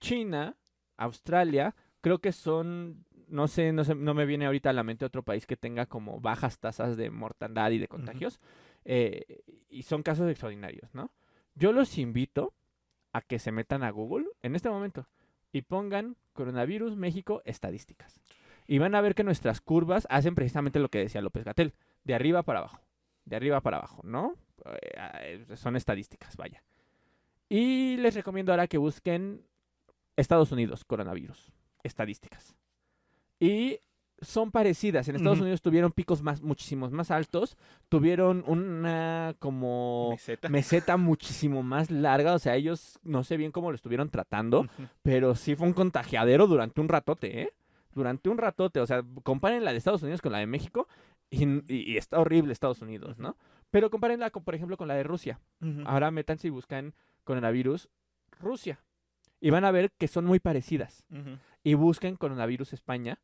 China, Australia, creo que son, no me viene ahorita a la mente otro país que tenga como bajas tasas de mortandad y de Ujú. contagios, y son casos extraordinarios, ¿no? Yo los invito a que se metan a Google en este momento y pongan coronavirus México estadísticas. Y van a ver que nuestras curvas hacen precisamente lo que decía López Gatell, de arriba para abajo, de arriba para abajo, ¿no? Son estadísticas, vaya. Y les recomiendo ahora que busquen Estados Unidos, coronavirus, estadísticas. Y son parecidas. En Estados Ujú. Unidos tuvieron picos muchísimos más altos, tuvieron una como Meseta. meseta muchísimo más larga, o sea, ellos no sé bien cómo lo estuvieron tratando, Ujú. pero sí fue un contagiadero durante un ratote, ¿eh? Durante un ratote, o sea, comparen la de Estados Unidos con la de México y está horrible Estados Unidos, ¿no? Pero compárenla, por ejemplo, con la de Rusia. Ujú. Ahora métanse y buscan coronavirus Rusia y van a ver que son muy parecidas. Ujú. Y busquen coronavirus España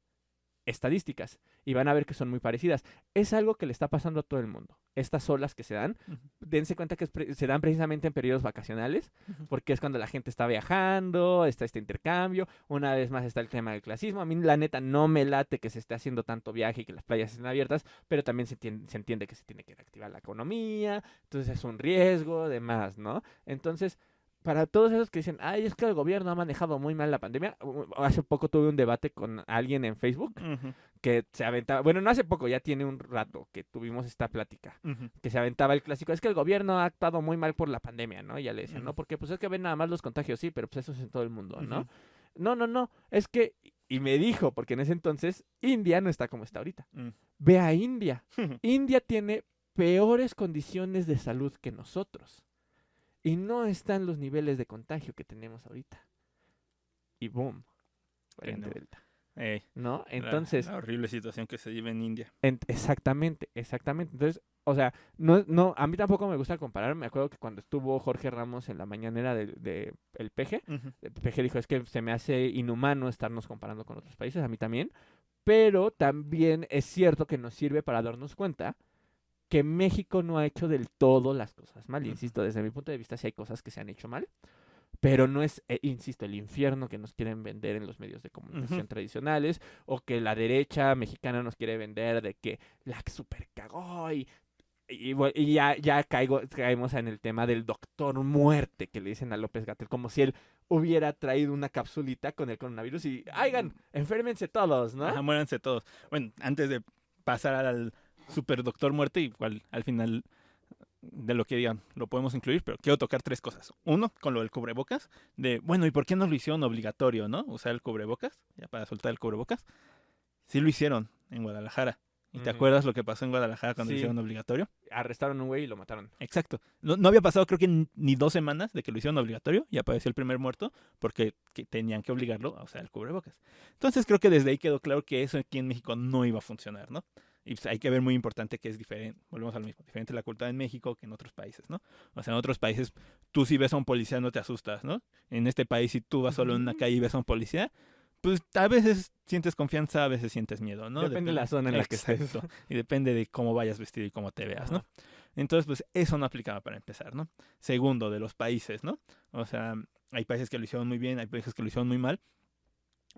estadísticas y van a ver que son muy parecidas. Es algo que le está pasando a todo el mundo. Estas olas que se dan, dense cuenta que se dan precisamente en periodos vacacionales, porque es cuando la gente está viajando, está este intercambio, una vez más está el tema del clasismo. A mí la neta no me late que se esté haciendo tanto viaje y que las playas estén abiertas, pero también se entiende que se tiene que reactivar la economía, entonces es un riesgo, demás, ¿no? Entonces, para todos esos que dicen, ay, es que el gobierno ha manejado muy mal la pandemia, hace poco tuve un debate con alguien en Facebook que se aventaba, bueno, no hace poco, ya tiene un rato que tuvimos esta plática, que se aventaba el clásico, es que el gobierno ha actuado muy mal por la pandemia, ¿no? Y ya le decían, no, porque pues es que ven nada más los contagios, sí, pero pues eso es en todo el mundo, ¿no? No, es que, y me dijo, porque en ese entonces India no está como está ahorita. Ve a India. India tiene peores condiciones de salud que nosotros. Y no están los niveles de contagio que tenemos ahorita. Y boom, variante Delta. ¿No? Entonces, la horrible situación que se vive en India. Exactamente. Entonces, o sea, a mí tampoco me gusta comparar. Me acuerdo que cuando estuvo Jorge Ramos en la mañanera de el PG, el PG dijo, es que se me hace inhumano estarnos comparando con otros países, a mí también. Pero también es cierto que nos sirve para darnos cuenta que México no ha hecho del todo las cosas mal. Insisto, desde mi punto de vista sí hay cosas que se han hecho mal, pero no es, insisto, el infierno que nos quieren vender en los medios de comunicación tradicionales, o que la derecha mexicana nos quiere vender de que la super cagó y ya caemos en el tema del doctor muerte que le dicen a López Gatell, como si él hubiera traído una capsulita con el coronavirus y, ¡aigan! Enférmense todos, ¿no? Ajá, muéranse todos. Bueno, antes de pasar al super doctor muerte, igual al final de lo que digan lo podemos incluir, pero quiero tocar 3 cosas. Uno, con lo del cubrebocas, bueno, ¿y por qué no lo hicieron obligatorio, no? Usar el cubrebocas, ya para soltar el cubrebocas. Sí lo hicieron en Guadalajara. ¿Y te acuerdas lo que pasó en Guadalajara cuando lo hicieron obligatorio? Arrestaron a un güey y lo mataron. Exacto. No había pasado creo que ni 2 semanas de que lo hicieron obligatorio y apareció el primer muerto porque tenían que obligarlo a usar el cubrebocas. Entonces creo que desde ahí quedó claro que eso aquí en México no iba a funcionar, ¿no? Y pues hay que ver muy importante que es diferente, volvemos a lo mismo, diferente la cultura en México que en otros países, ¿no? O sea, en otros países tú si ves a un policía no te asustas, ¿no? En este país si tú vas solo en una calle y ves a un policía, pues a veces sientes confianza, a veces sientes miedo, ¿no? Depende de la zona en la que estés. Y depende de cómo vayas vestido y cómo te veas, ¿no? Entonces, pues eso no aplicaba para empezar, ¿no? Segundo, de los países, ¿no? O sea, hay países que lo hicieron muy bien, hay países que lo hicieron muy mal.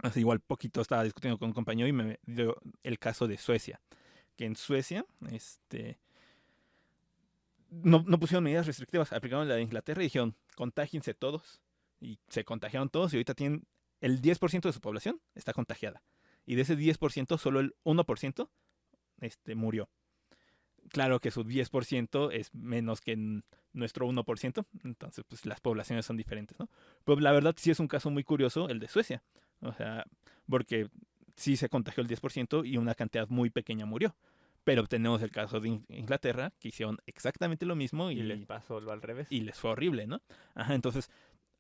O sea, igual poquito estaba discutiendo con un compañero y me dio el caso de Suecia. Que en Suecia, no pusieron medidas restrictivas, aplicaron la de Inglaterra y dijeron, contágiense todos. Y se contagiaron todos y ahorita tienen el 10% de su población está contagiada. Y de ese 10%, solo el 1% murió. Claro que su 10% es menos que nuestro 1%, entonces pues las poblaciones son diferentes, ¿no? Pero la verdad sí es un caso muy curioso el de Suecia, o sea, porque sí se contagió el 10% y una cantidad muy pequeña murió. Pero tenemos el caso de Inglaterra, que hicieron exactamente lo mismo y les pasó lo al revés. Y les fue horrible, ¿no? Ajá, entonces,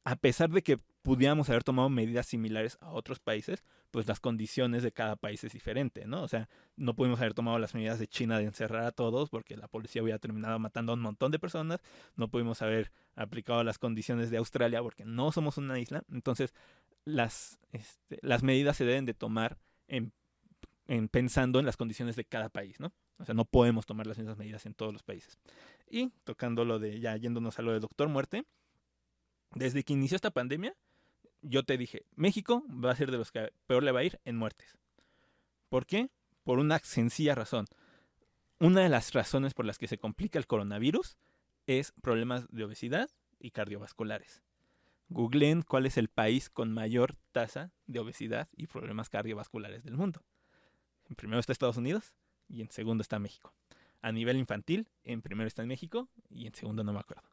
a pesar de que pudiéramos haber tomado medidas similares a otros países, pues las condiciones de cada país es diferente, ¿no? O sea, no pudimos haber tomado las medidas de China de encerrar a todos porque la policía hubiera terminado matando a un montón de personas. No pudimos haber aplicado las condiciones de Australia porque no somos una isla. Entonces, las medidas se deben de tomar pensando en las condiciones de cada país, ¿no? O sea, no podemos tomar las mismas medidas en todos los países. Y tocando lo de, ya yéndonos a lo de Doctor Muerte, desde que inició esta pandemia, yo te dije, México va a ser de los que peor le va a ir en muertes. ¿Por qué? Por una sencilla razón. Una de las razones por las que se complica el coronavirus es problemas de obesidad y cardiovasculares. Googleen cuál es el país con mayor tasa de obesidad y problemas cardiovasculares del mundo. En primero está Estados Unidos y en segundo está México. A nivel infantil, en primero está en México y en segundo no me acuerdo.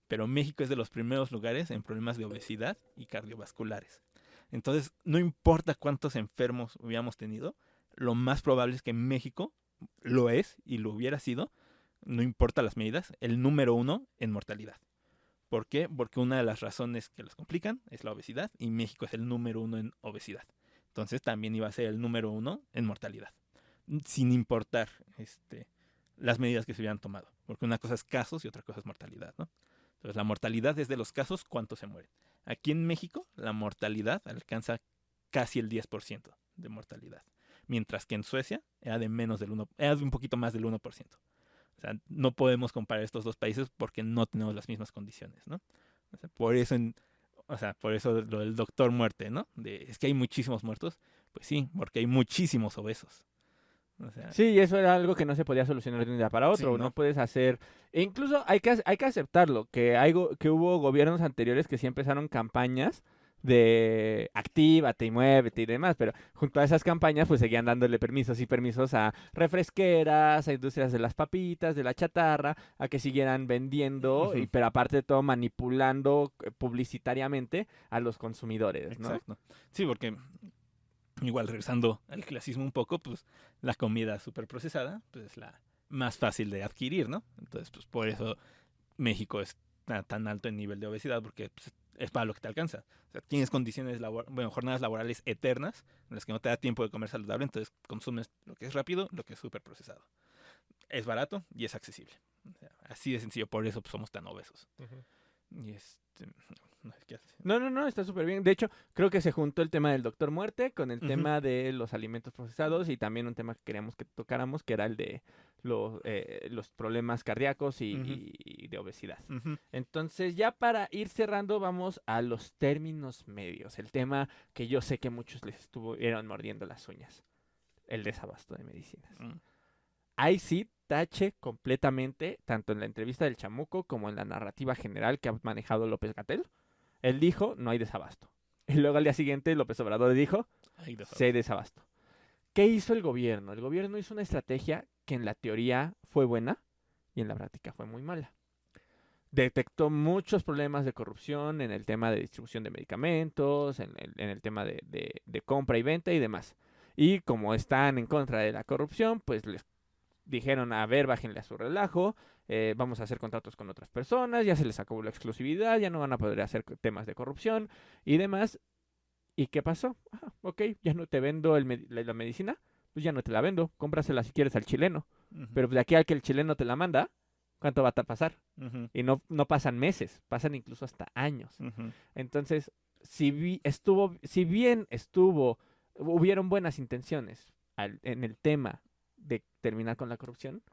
Pero México es de los primeros lugares en problemas de obesidad y cardiovasculares. Entonces, no importa cuántos enfermos hubiéramos tenido, lo más probable es que México lo es y lo hubiera sido, no importa las medidas, el número 1 en mortalidad. ¿Por qué? Porque una de las razones que los complican es la obesidad y México es el número 1 en obesidad. Entonces también iba a ser el número 1 en mortalidad, sin importar las medidas que se hubieran tomado. Porque una cosa es casos y otra cosa es mortalidad, ¿no? Entonces la mortalidad es de los casos cuántos se mueren. Aquí en México la mortalidad alcanza casi el 10% de mortalidad. mientras que en Suecia era de menos del 1, era de un poquito más del 1%. O sea, no podemos comparar estos dos países porque no tenemos las mismas condiciones, ¿no? O sea, por eso lo del doctor muerte, ¿no? Es que hay muchísimos muertos. Pues sí, porque hay muchísimos obesos. O sea, Sí, y eso era algo que no se podía solucionar de un día para otro. sí, No ¿no? puedes hacer. E incluso hay que aceptarlo, que hubo gobiernos anteriores que sí empezaron campañas de actívate y muévete y demás, pero junto a esas campañas pues seguían dándole permisos y permisos a refresqueras, a industrias de las papitas, de la chatarra, a que siguieran vendiendo, Ujú, pero aparte de todo manipulando publicitariamente a los consumidores, ¿no? exacto. Sí, porque igual regresando al clasismo un poco, pues la comida súper procesada, pues es la más fácil de adquirir, ¿no? Entonces, pues por eso México está tan alto en nivel de obesidad, porque pues, es para lo que te alcanza. O sea, tienes condiciones, jornadas laborales eternas en las que no te da tiempo de comer saludable, entonces consumes lo que es rápido, lo que es súper procesado. Es barato y es accesible. O sea, así de sencillo, por eso pues, somos tan obesos. Y no sé qué haces. No, no, no, está súper bien. De hecho, creo que se juntó el tema del doctor muerte con el Ujú, tema de los alimentos procesados y también un tema que queríamos que tocáramos, que era el de los problemas cardíacos ujú, y de obesidad. ujú. Entonces, ya para ir cerrando, vamos a los términos medios. El tema que yo sé que muchos les estuvieron mordiendo las uñas. El desabasto de medicinas. Mm, Ahí sí, tache completamente, tanto en la entrevista del Chamuco como en la narrativa general que ha manejado López Gatell. Él dijo, no hay desabasto. Y luego al día siguiente López Obrador dijo, ahí sí hay desabasto. desabasto. ¿Qué hizo el gobierno? El gobierno hizo una estrategia que en la teoría fue buena y en la práctica fue muy mala. Detectó muchos problemas de corrupción en el tema de distribución de medicamentos, en el tema de compra y venta y demás. Y como están en contra de la corrupción, pues les dijeron, a ver, bájenle a su relajo, vamos a hacer contratos con otras personas, ya se les acabó la exclusividad, ya no van a poder hacer temas de corrupción y demás. ¿Y qué pasó? Ah, ok, ya no te vendo la medicina, pues ya no te la vendo, cómprasela si quieres al chileno. Ujú, Pero de aquí al que el chileno te la manda, ¿cuánto va a pasar? ujú, Y no pasan meses, pasan incluso hasta años. ujú, Entonces, si bien hubieron buenas intenciones en el tema de terminar con la corrupción,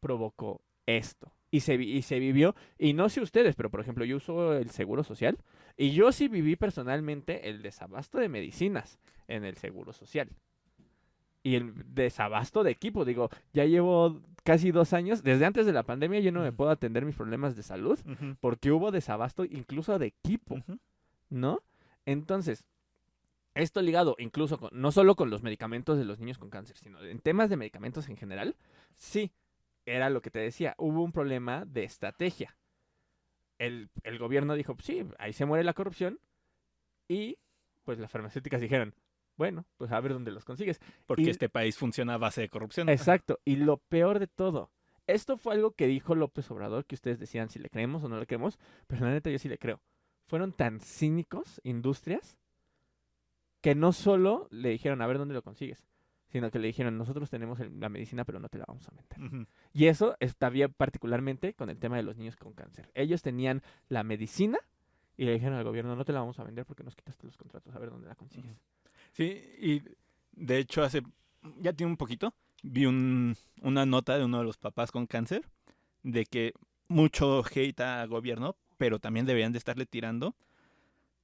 provocó esto. Y se vivió, y no sé ustedes, pero por ejemplo, yo uso el seguro social y yo sí viví personalmente el desabasto de medicinas en el seguro social. Y el desabasto de equipo, digo, ya llevo casi 2 años, desde antes de la pandemia yo no me ujú, puedo atender mis problemas de salud ujú, porque hubo desabasto incluso de equipo, ujú, ¿no? Entonces, esto ligado incluso no solo con los medicamentos de los niños con cáncer, sino en temas de medicamentos en general, sí, era lo que te decía, hubo un problema de estrategia. El gobierno dijo, pues sí, ahí se muere la corrupción y pues las farmacéuticas dijeron, bueno, pues a ver dónde los consigues. porque Y este país funciona a base de corrupción. Ajá. exacto, y lo peor de todo, esto fue algo que dijo López Obrador, que ustedes decían si le creemos o no le creemos, pero la neta yo sí le creo. Fueron tan cínicos, industrias, que no solo le dijeron, a ver dónde lo consigues, sino que le dijeron, nosotros tenemos la medicina, pero no te la vamos a vender. Ujú, Y eso está bien particularmente con el tema de los niños con cáncer. Ellos tenían la medicina y le dijeron al gobierno, no te la vamos a vender porque nos quitaste los contratos, a ver dónde la consigues. ujú. Sí, y de hecho ya tiene un poquito, vi una nota de uno de los papás con cáncer de que mucho hate al gobierno, pero también deberían de estarle tirando,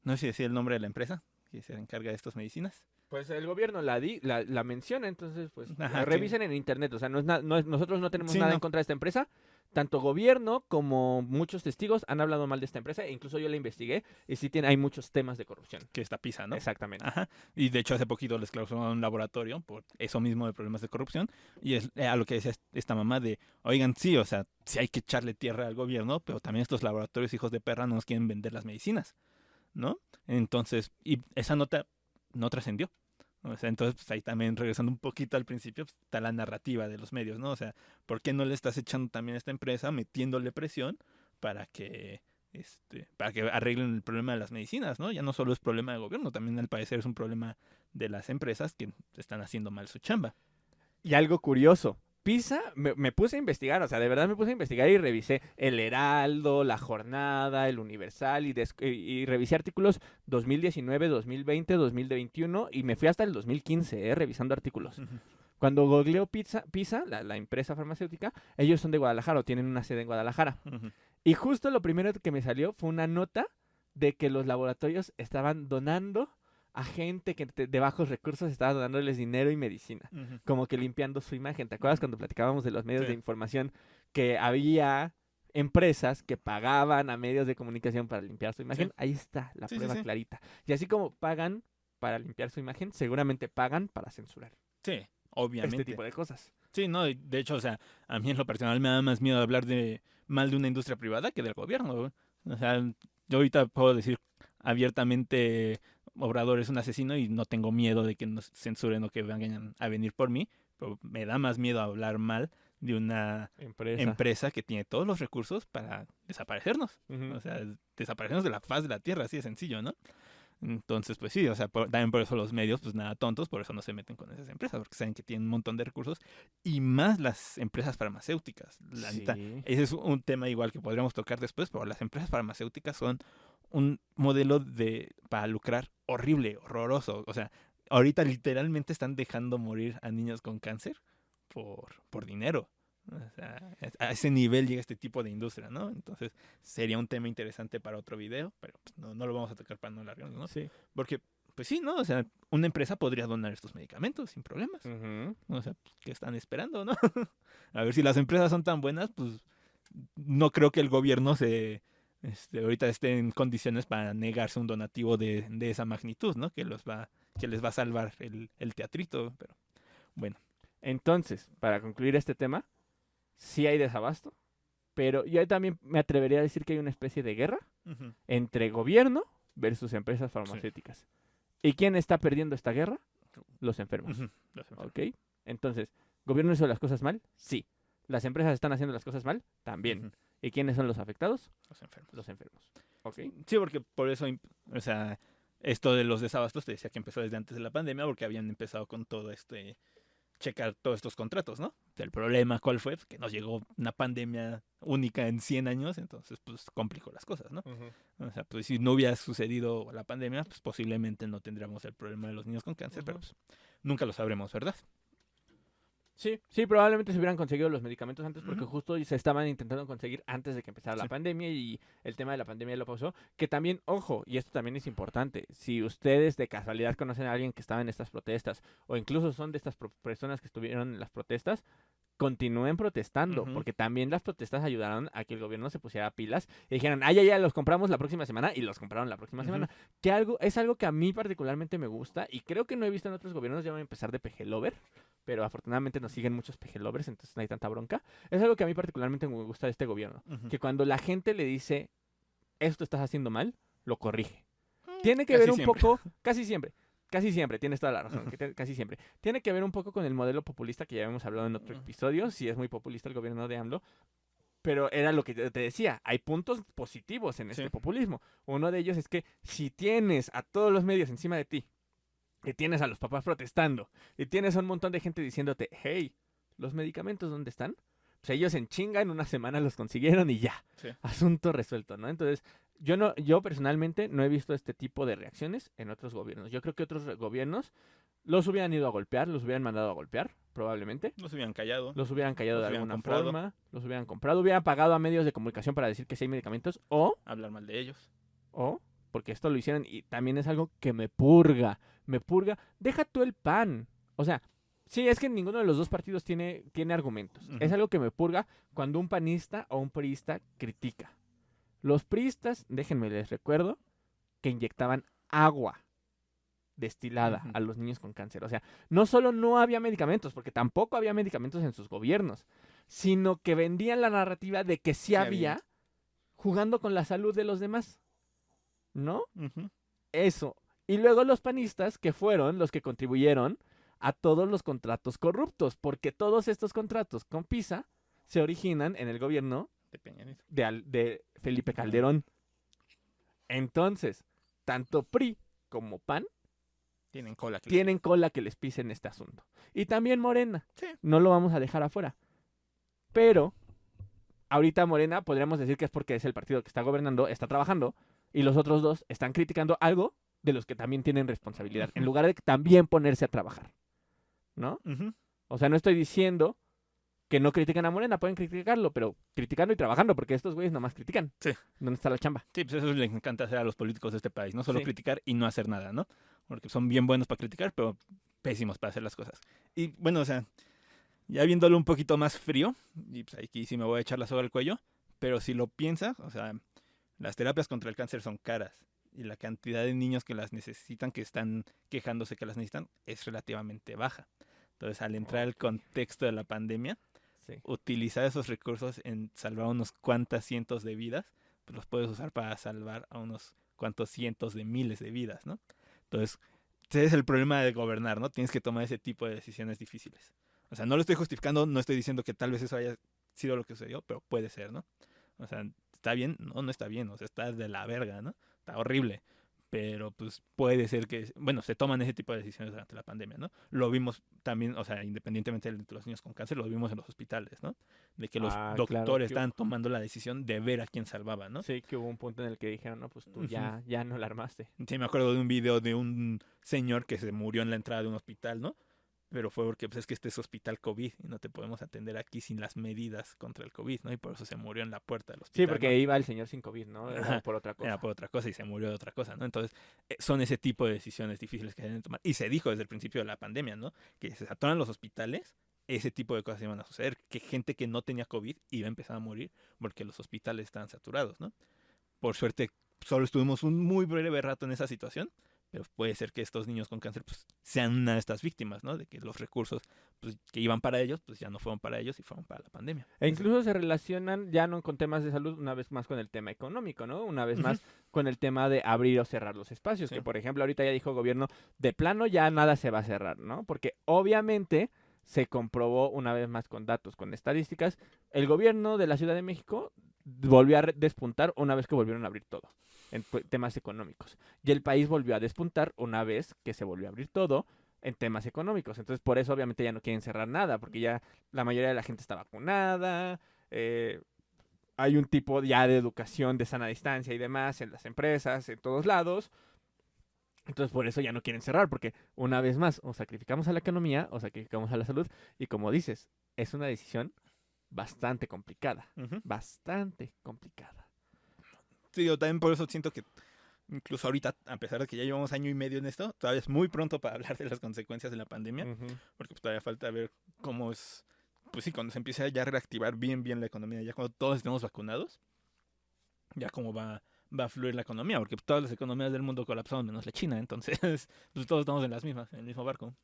no sé si decir el nombre de la empresa que se encarga de estas medicinas. Pues el gobierno la menciona, entonces pues Ajá, que revisen en internet, o sea, nosotros no tenemos sí, nada en no. contra de esta empresa, tanto gobierno como muchos testigos han hablado mal de esta empresa, e incluso yo la investigué y sí hay muchos temas de corrupción. Que está Pisa, ¿no? Exactamente. Ajá. Y de hecho hace poquito les clausuraron un laboratorio por eso mismo de problemas de corrupción. Y es a lo que decía esta mamá de, oigan, sí, o sea, sí hay que echarle tierra al gobierno, pero también estos laboratorios hijos de perra no nos quieren vender las medicinas, ¿no? Entonces, y esa nota no trascendió. O sea, entonces, pues ahí también regresando un poquito al principio, pues, está la narrativa de los medios, ¿no? O sea, ¿por qué no le estás echando también a esta empresa, metiéndole presión para que para que arreglen el problema de las medicinas, ¿no? Ya no solo es problema del gobierno, también al parecer es un problema de las empresas que están haciendo mal su chamba. Y algo curioso, PISA, me puse a investigar, o sea, de verdad me puse a investigar y revisé El Heraldo, La Jornada, El Universal y revisé artículos 2019, 2020, 2021 y me fui hasta el 2015, revisando artículos. Ujú. Cuando googleo PISA, la empresa farmacéutica, ellos son de Guadalajara o tienen una sede en Guadalajara. Ujú. Y justo lo primero que me salió fue una nota de que los laboratorios estaban donando a gente que de bajos recursos, estaba donándoles dinero y medicina, Ujú. como que limpiando su imagen. ¿Te acuerdas cuando platicábamos de los medios Sí. de información que había empresas que pagaban a medios de comunicación para limpiar su imagen? Sí. Ahí está la Sí, sí, prueba sí. clarita. Y así como pagan para limpiar su imagen, seguramente pagan para censurar Sí, obviamente. este tipo de cosas. Sí, no, y de hecho, o sea, a mí en lo personal me da más miedo hablar mal de una industria privada que del gobierno, güey. O sea, yo ahorita puedo decir abiertamente Obrador es un asesino y no tengo miedo de que nos censuren o que vengan a venir por mí, pero me da más miedo hablar mal de una Empresa. empresa que tiene todos los recursos para desaparecernos. Ujú. O sea, desaparecernos de la faz de la tierra, así de sencillo, ¿no? Entonces, pues sí, o sea, también por eso los medios, pues nada tontos, por eso no se meten con esas empresas, porque saben que tienen un montón de recursos y más las empresas farmacéuticas. La neta, Sí. ese es un tema igual que podríamos tocar después, pero las empresas farmacéuticas son un modelo para lucrar horrible, horroroso. O sea, ahorita literalmente están dejando morir a niños con cáncer por dinero. O sea, a ese nivel llega este tipo de industria, ¿no? Entonces, sería un tema interesante para otro video, pero pues, no lo vamos a tocar para no alargarnos, ¿no? Sí. Porque, pues sí, ¿no? O sea, una empresa podría donar estos medicamentos sin problemas. Ujú. O sea, pues, ¿qué están esperando, no? A ver si las empresas son tan buenas, pues no creo que el gobierno ahorita esté en condiciones para negarse un donativo de esa magnitud, ¿no? Que les va a salvar el teatrito, pero bueno. Entonces, para concluir este tema, sí hay desabasto, pero yo también me atrevería a decir que hay una especie de guerra Ujú. entre gobierno versus empresas farmacéuticas. ¿Y quién está perdiendo esta guerra? Los enfermos. Ujú. Los enfermos. ¿Ok? Entonces, ¿gobierno hizo las cosas mal? Sí. ¿Las empresas están haciendo las cosas mal? También. Ujú. ¿Y quiénes son los afectados? Los enfermos. Los enfermos. ¿Ok? Sí, porque por eso, o sea, esto de los desabastos te decía que empezó desde antes de la pandemia, porque habían empezado con todo checar todos estos contratos, ¿no? El problema, ¿cuál fue? Pues que nos llegó una pandemia única en 100 años, entonces, pues, complicó las cosas, ¿no? O sea, pues, si no hubiera sucedido la pandemia, pues, posiblemente no tendríamos el problema de los niños con cáncer, pero, pues, nunca lo sabremos, ¿verdad? Sí, sí, probablemente se hubieran conseguido los medicamentos antes porque Ujú. justo se estaban intentando conseguir antes de que empezara la Sí. pandemia y el tema de la pandemia lo pausó. Que también, ojo, y esto también es importante, si ustedes de casualidad conocen a alguien que estaba en estas protestas o incluso son de estas personas que estuvieron en las protestas, continúen protestando, Ujú. porque también las protestas ayudaron a que el gobierno se pusiera pilas y dijeran, ah, ya, los compramos la próxima semana y los compraron la próxima Ujú. semana. Que es algo que a mí particularmente me gusta y creo que no he visto en otros gobiernos, ya voy a empezar de pejelover, pero afortunadamente nos siguen muchos pejelovers, entonces no hay tanta bronca. Es algo que a mí particularmente me gusta de este gobierno, Ujú. que cuando la gente le dice, esto estás haciendo mal, lo corrige. Mm, Tiene que casi ver un siempre. poco, casi siempre, tienes toda la razón, casi siempre. Tiene que ver un poco con el modelo populista que ya habíamos hablado en otro Ujú. episodio, si es muy populista el gobierno de AMLO, pero era lo que te decía, hay puntos positivos en este Sí. populismo. Uno de ellos es que si tienes a todos los medios encima de ti, y tienes a los papás protestando, y tienes a un montón de gente diciéndote, hey, ¿los medicamentos dónde están? Pues ellos en chinga en una semana los consiguieron y ya, Sí. asunto resuelto, ¿no? Entonces, yo personalmente no he visto este tipo de reacciones en otros gobiernos. Yo creo que otros gobiernos los hubieran ido a golpear, los hubieran mandado a golpear, probablemente. No se habían callado. Los hubieran callado Los de hubieran alguna comprado. forma, los hubieran comprado, hubieran pagado a medios de comunicación para decir que sí hay medicamentos, Hablar mal de ellos. porque esto lo hicieron y también es algo que me purga, deja tú el PAN, o sea, sí, es que ninguno de los dos partidos tiene argumentos, Ujú. es algo que me purga cuando un panista o un priista critica. Los priistas, déjenme les recuerdo, que inyectaban agua destilada Ujú. a los niños con cáncer. O sea, no solo no había medicamentos, porque tampoco había medicamentos en sus gobiernos, sino que vendían la narrativa de que sí había, jugando con la salud de los demás. ¿No? Ujú. Eso. Y luego los panistas, que fueron los que contribuyeron a todos los contratos corruptos, porque todos estos contratos con PISA se originan en el gobierno De Peña Nieto. de Felipe Ajá. Calderón. Entonces, tanto PRI como PAN Tienen cola. tienen cola que les pisen este asunto. Y también Morena. Sí. No lo vamos a dejar afuera. Pero ahorita Morena podríamos decir que es porque es el partido que está gobernando, está trabajando, y los otros dos están criticando algo de los que también tienen responsabilidad, en lugar de también ponerse a trabajar, ¿no? Ujú. O sea, no estoy diciendo que no critiquen a Morena, pueden criticarlo, pero criticando y trabajando, porque estos güeyes nomás critican. Sí. ¿Dónde está la chamba? Sí, pues eso les encanta hacer a los políticos de este país, no solo Sí. criticar y no hacer nada, ¿no? Porque son bien buenos para criticar, pero pésimos para hacer las cosas. Y bueno, o sea, ya viéndolo un poquito más frío, y pues aquí sí me voy a echar la soga al cuello, pero si lo piensas, o sea, las terapias contra el cáncer son caras y la cantidad de niños que las necesitan, que están quejándose que las necesitan, es relativamente baja. Entonces, al entrar al contexto de la pandemia, Sí. utilizar esos recursos en salvar unos cuantas cientos de vidas, pues los puedes usar para salvar a unos cuantos cientos de miles de vidas, ¿no? Entonces, ese es el problema de gobernar, ¿no? Tienes que tomar ese tipo de decisiones difíciles. O sea, no lo estoy justificando, no estoy diciendo que tal vez eso haya sido lo que sucedió, pero puede ser, ¿no? O sea, ¿está bien? No, no está bien, o sea, está de la verga, ¿no? Está horrible. Pero pues puede ser que, bueno, se toman ese tipo de decisiones durante la pandemia, ¿no? Lo vimos también, o sea, independientemente de los niños con cáncer, lo vimos en los hospitales, ¿no? De que los Claro, doctores que estaban tomando la decisión de ver a quién salvaba, ¿no? sí, que hubo un punto en el que dijeron, no, pues tú Ujú. ya no la armaste. Sí, me acuerdo de un video de un señor que se murió en la entrada de un hospital, ¿no? Pero fue porque pues, es que este es hospital COVID y no te podemos atender aquí sin las medidas contra el COVID, ¿no? Y por eso se murió en la puerta del hospital. Sí, porque ¿no? iba el señor sin COVID, ¿no? Era Ajá, por otra cosa. Era por otra cosa y se murió de otra cosa, ¿no? Entonces, son ese tipo de decisiones difíciles que deben tomar. Y se dijo desde el principio de la pandemia, ¿no? Que se saturan los hospitales, ese tipo de cosas iban a suceder. Que gente que no tenía COVID iba a empezar a morir porque los hospitales estaban saturados, ¿no? Por suerte, solo estuvimos un muy breve rato en esa situación, pero puede ser que estos niños con cáncer pues, sean una de estas víctimas, ¿no? De que los recursos pues, que iban para ellos, pues ya no fueron para ellos y fueron para la pandemia. E incluso se relacionan ya no con temas de salud, una vez más con el tema económico, ¿no? Una vez más con el tema de abrir o cerrar los espacios, Sí. que por ejemplo ahorita ya dijo el gobierno, de plano ya nada se va a cerrar, ¿no? Porque obviamente se comprobó una vez más con datos, con estadísticas, el gobierno de la Ciudad de México volvió a despuntar una vez que volvieron a abrir todo, en temas económicos. Y el país volvió a despuntar una vez que se volvió a abrir todo en temas económicos. Entonces, por eso obviamente ya no quieren cerrar nada, porque ya la mayoría de la gente está vacunada, hay un tipo ya de educación de sana distancia y demás en las empresas, en todos lados. Entonces, por eso ya no quieren cerrar, porque una vez más, o sacrificamos a la economía o sacrificamos a la salud. Y como dices, es una decisión bastante complicada, Ujú. bastante complicada. Sí, yo también por eso siento que incluso ahorita, a pesar de que ya llevamos año y medio en esto, todavía es muy pronto para hablar de las consecuencias de la pandemia, Ujú. porque pues, todavía falta ver cómo es, pues sí, cuando se empiece a ya reactivar bien la economía, ya cuando todos estemos vacunados, ya cómo va a fluir la economía, porque pues, todas las economías del mundo colapsaron menos la China, entonces pues todos estamos en las mismas, en el mismo barco.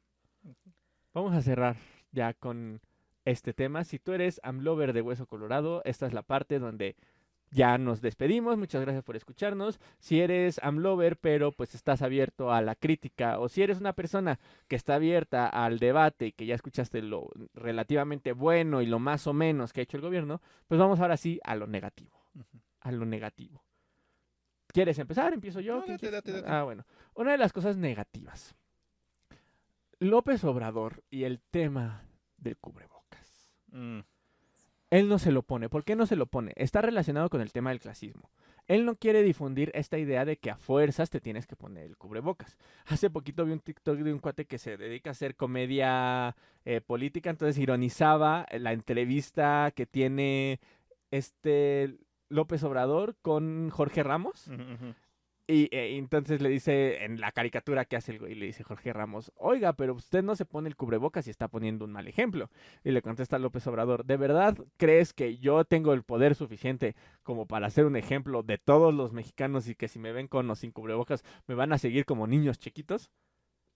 Vamos a cerrar ya con este tema. Si tú eres amlover de Hueso Colorado, esta es la parte donde ya nos despedimos. Muchas gracias por escucharnos. Si eres amlover, pero pues estás abierto a la crítica, o si eres una persona que está abierta al debate y que ya escuchaste lo relativamente bueno y lo más o menos que ha hecho el gobierno, pues vamos ahora sí a lo negativo. Ujú. A lo negativo. ¿Quieres empezar? ¿Empiezo yo? No, ¿Quién date, quiere? date. Ah, bueno. Una de las cosas negativas. López Obrador y el tema del cubrebocas. Mm, Él no se lo pone. ¿Por qué no se lo pone? Está relacionado con el tema del clasismo. Él no quiere difundir esta idea de que a fuerzas te tienes que poner el cubrebocas. Hace poquito vi un TikTok de un cuate que se dedica a hacer comedia política, entonces ironizaba la entrevista que tiene este López Obrador con Jorge Ramos. ujú. Y entonces le dice, en la caricatura que hace el güey, le dice Jorge Ramos, oiga, pero usted no se pone el cubrebocas y está poniendo un mal ejemplo. Y le contesta López Obrador, ¿de verdad crees que yo tengo el poder suficiente como para hacer un ejemplo de todos los mexicanos y que si me ven con o sin cubrebocas me van a seguir como niños chiquitos?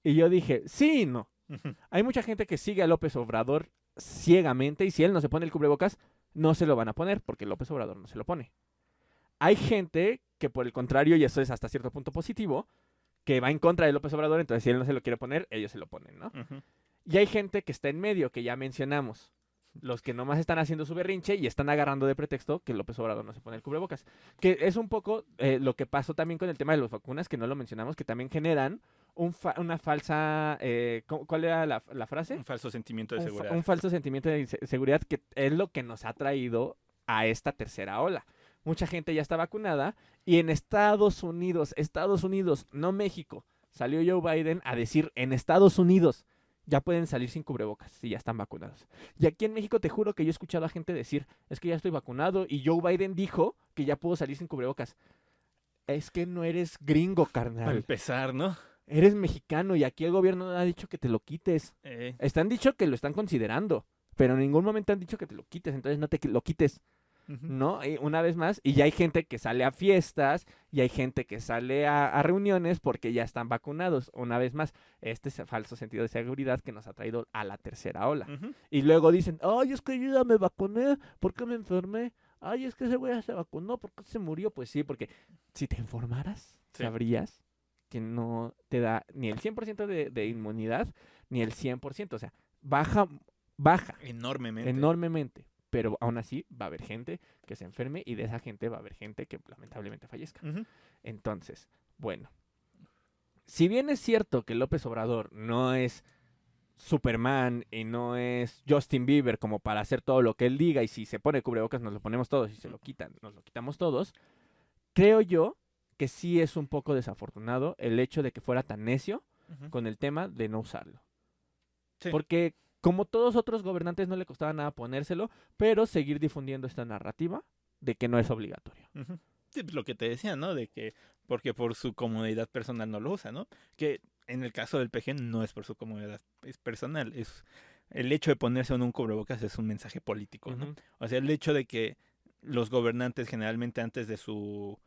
Y yo dije, sí y no. Ujú. Hay mucha gente que sigue a López Obrador ciegamente y si él no se pone el cubrebocas, no se lo van a poner porque López Obrador no se lo pone. Hay gente que por el contrario, y eso es hasta cierto punto positivo, que va en contra de López Obrador, entonces si él no se lo quiere poner, ellos se lo ponen, ¿no? Ujú. Y hay gente que está en medio, que ya mencionamos. los que nomás están haciendo su berrinche y están agarrando de pretexto que López Obrador no se pone el cubrebocas. Que es un poco lo que pasó también con el tema de las vacunas, que no lo mencionamos, que también generan una falsa... ¿cuál era la frase? Un falso sentimiento de seguridad. Un falso sentimiento de seguridad, que es lo que nos ha traído a esta tercera ola. Mucha gente ya está vacunada y en Estados Unidos, no México, salió Joe Biden a decir en Estados Unidos ya pueden salir sin cubrebocas si ya están vacunados. Y aquí en México te juro que yo he escuchado a gente decir, es que ya estoy vacunado y Joe Biden dijo que ya puedo salir sin cubrebocas. Es que no eres gringo, carnal. Para empezar, ¿no? Eres mexicano y aquí el gobierno ha dicho que te lo quites. Están dicho que lo están considerando, pero en ningún momento han dicho que te lo quites, entonces no te lo quites. ¿No? Y una vez más, y ya hay gente que sale a fiestas, y hay gente que sale a reuniones porque ya están vacunados. Una vez más, este es el falso sentido de seguridad que nos ha traído a la tercera ola. Y luego dicen, ay, es que yo ya me vacuné, ¿por qué me enfermé? Ay, es que ese güey ya se vacunó, ¿por qué se murió? Pues sí, porque si te informaras, sabrías que no te da ni el 100% de inmunidad, ni el 100%. O sea, baja enormemente. Pero aún así va a haber gente que se enferme y de esa gente va a haber gente que lamentablemente fallezca. Entonces, bueno, si bien es cierto que López Obrador no es Superman y no es Justin Bieber como para hacer todo lo que él diga y si se pone cubrebocas nos lo ponemos todos y se lo quitan, nos lo quitamos todos, creo yo que sí es un poco desafortunado el hecho de que fuera tan necio con el tema de no usarlo. Sí. Porque como todos otros gobernantes no le costaba nada ponérselo, pero seguir difundiendo esta narrativa de que no es obligatorio. Sí, pues lo que te decía, ¿no? De que porque por su comodidad personal no lo usa, ¿no? Que en el caso del PG no es por su comodidad personal, es el hecho de ponerse en un cubrebocas es un mensaje político, ¿no? O sea, el hecho de que los gobernantes generalmente antes de su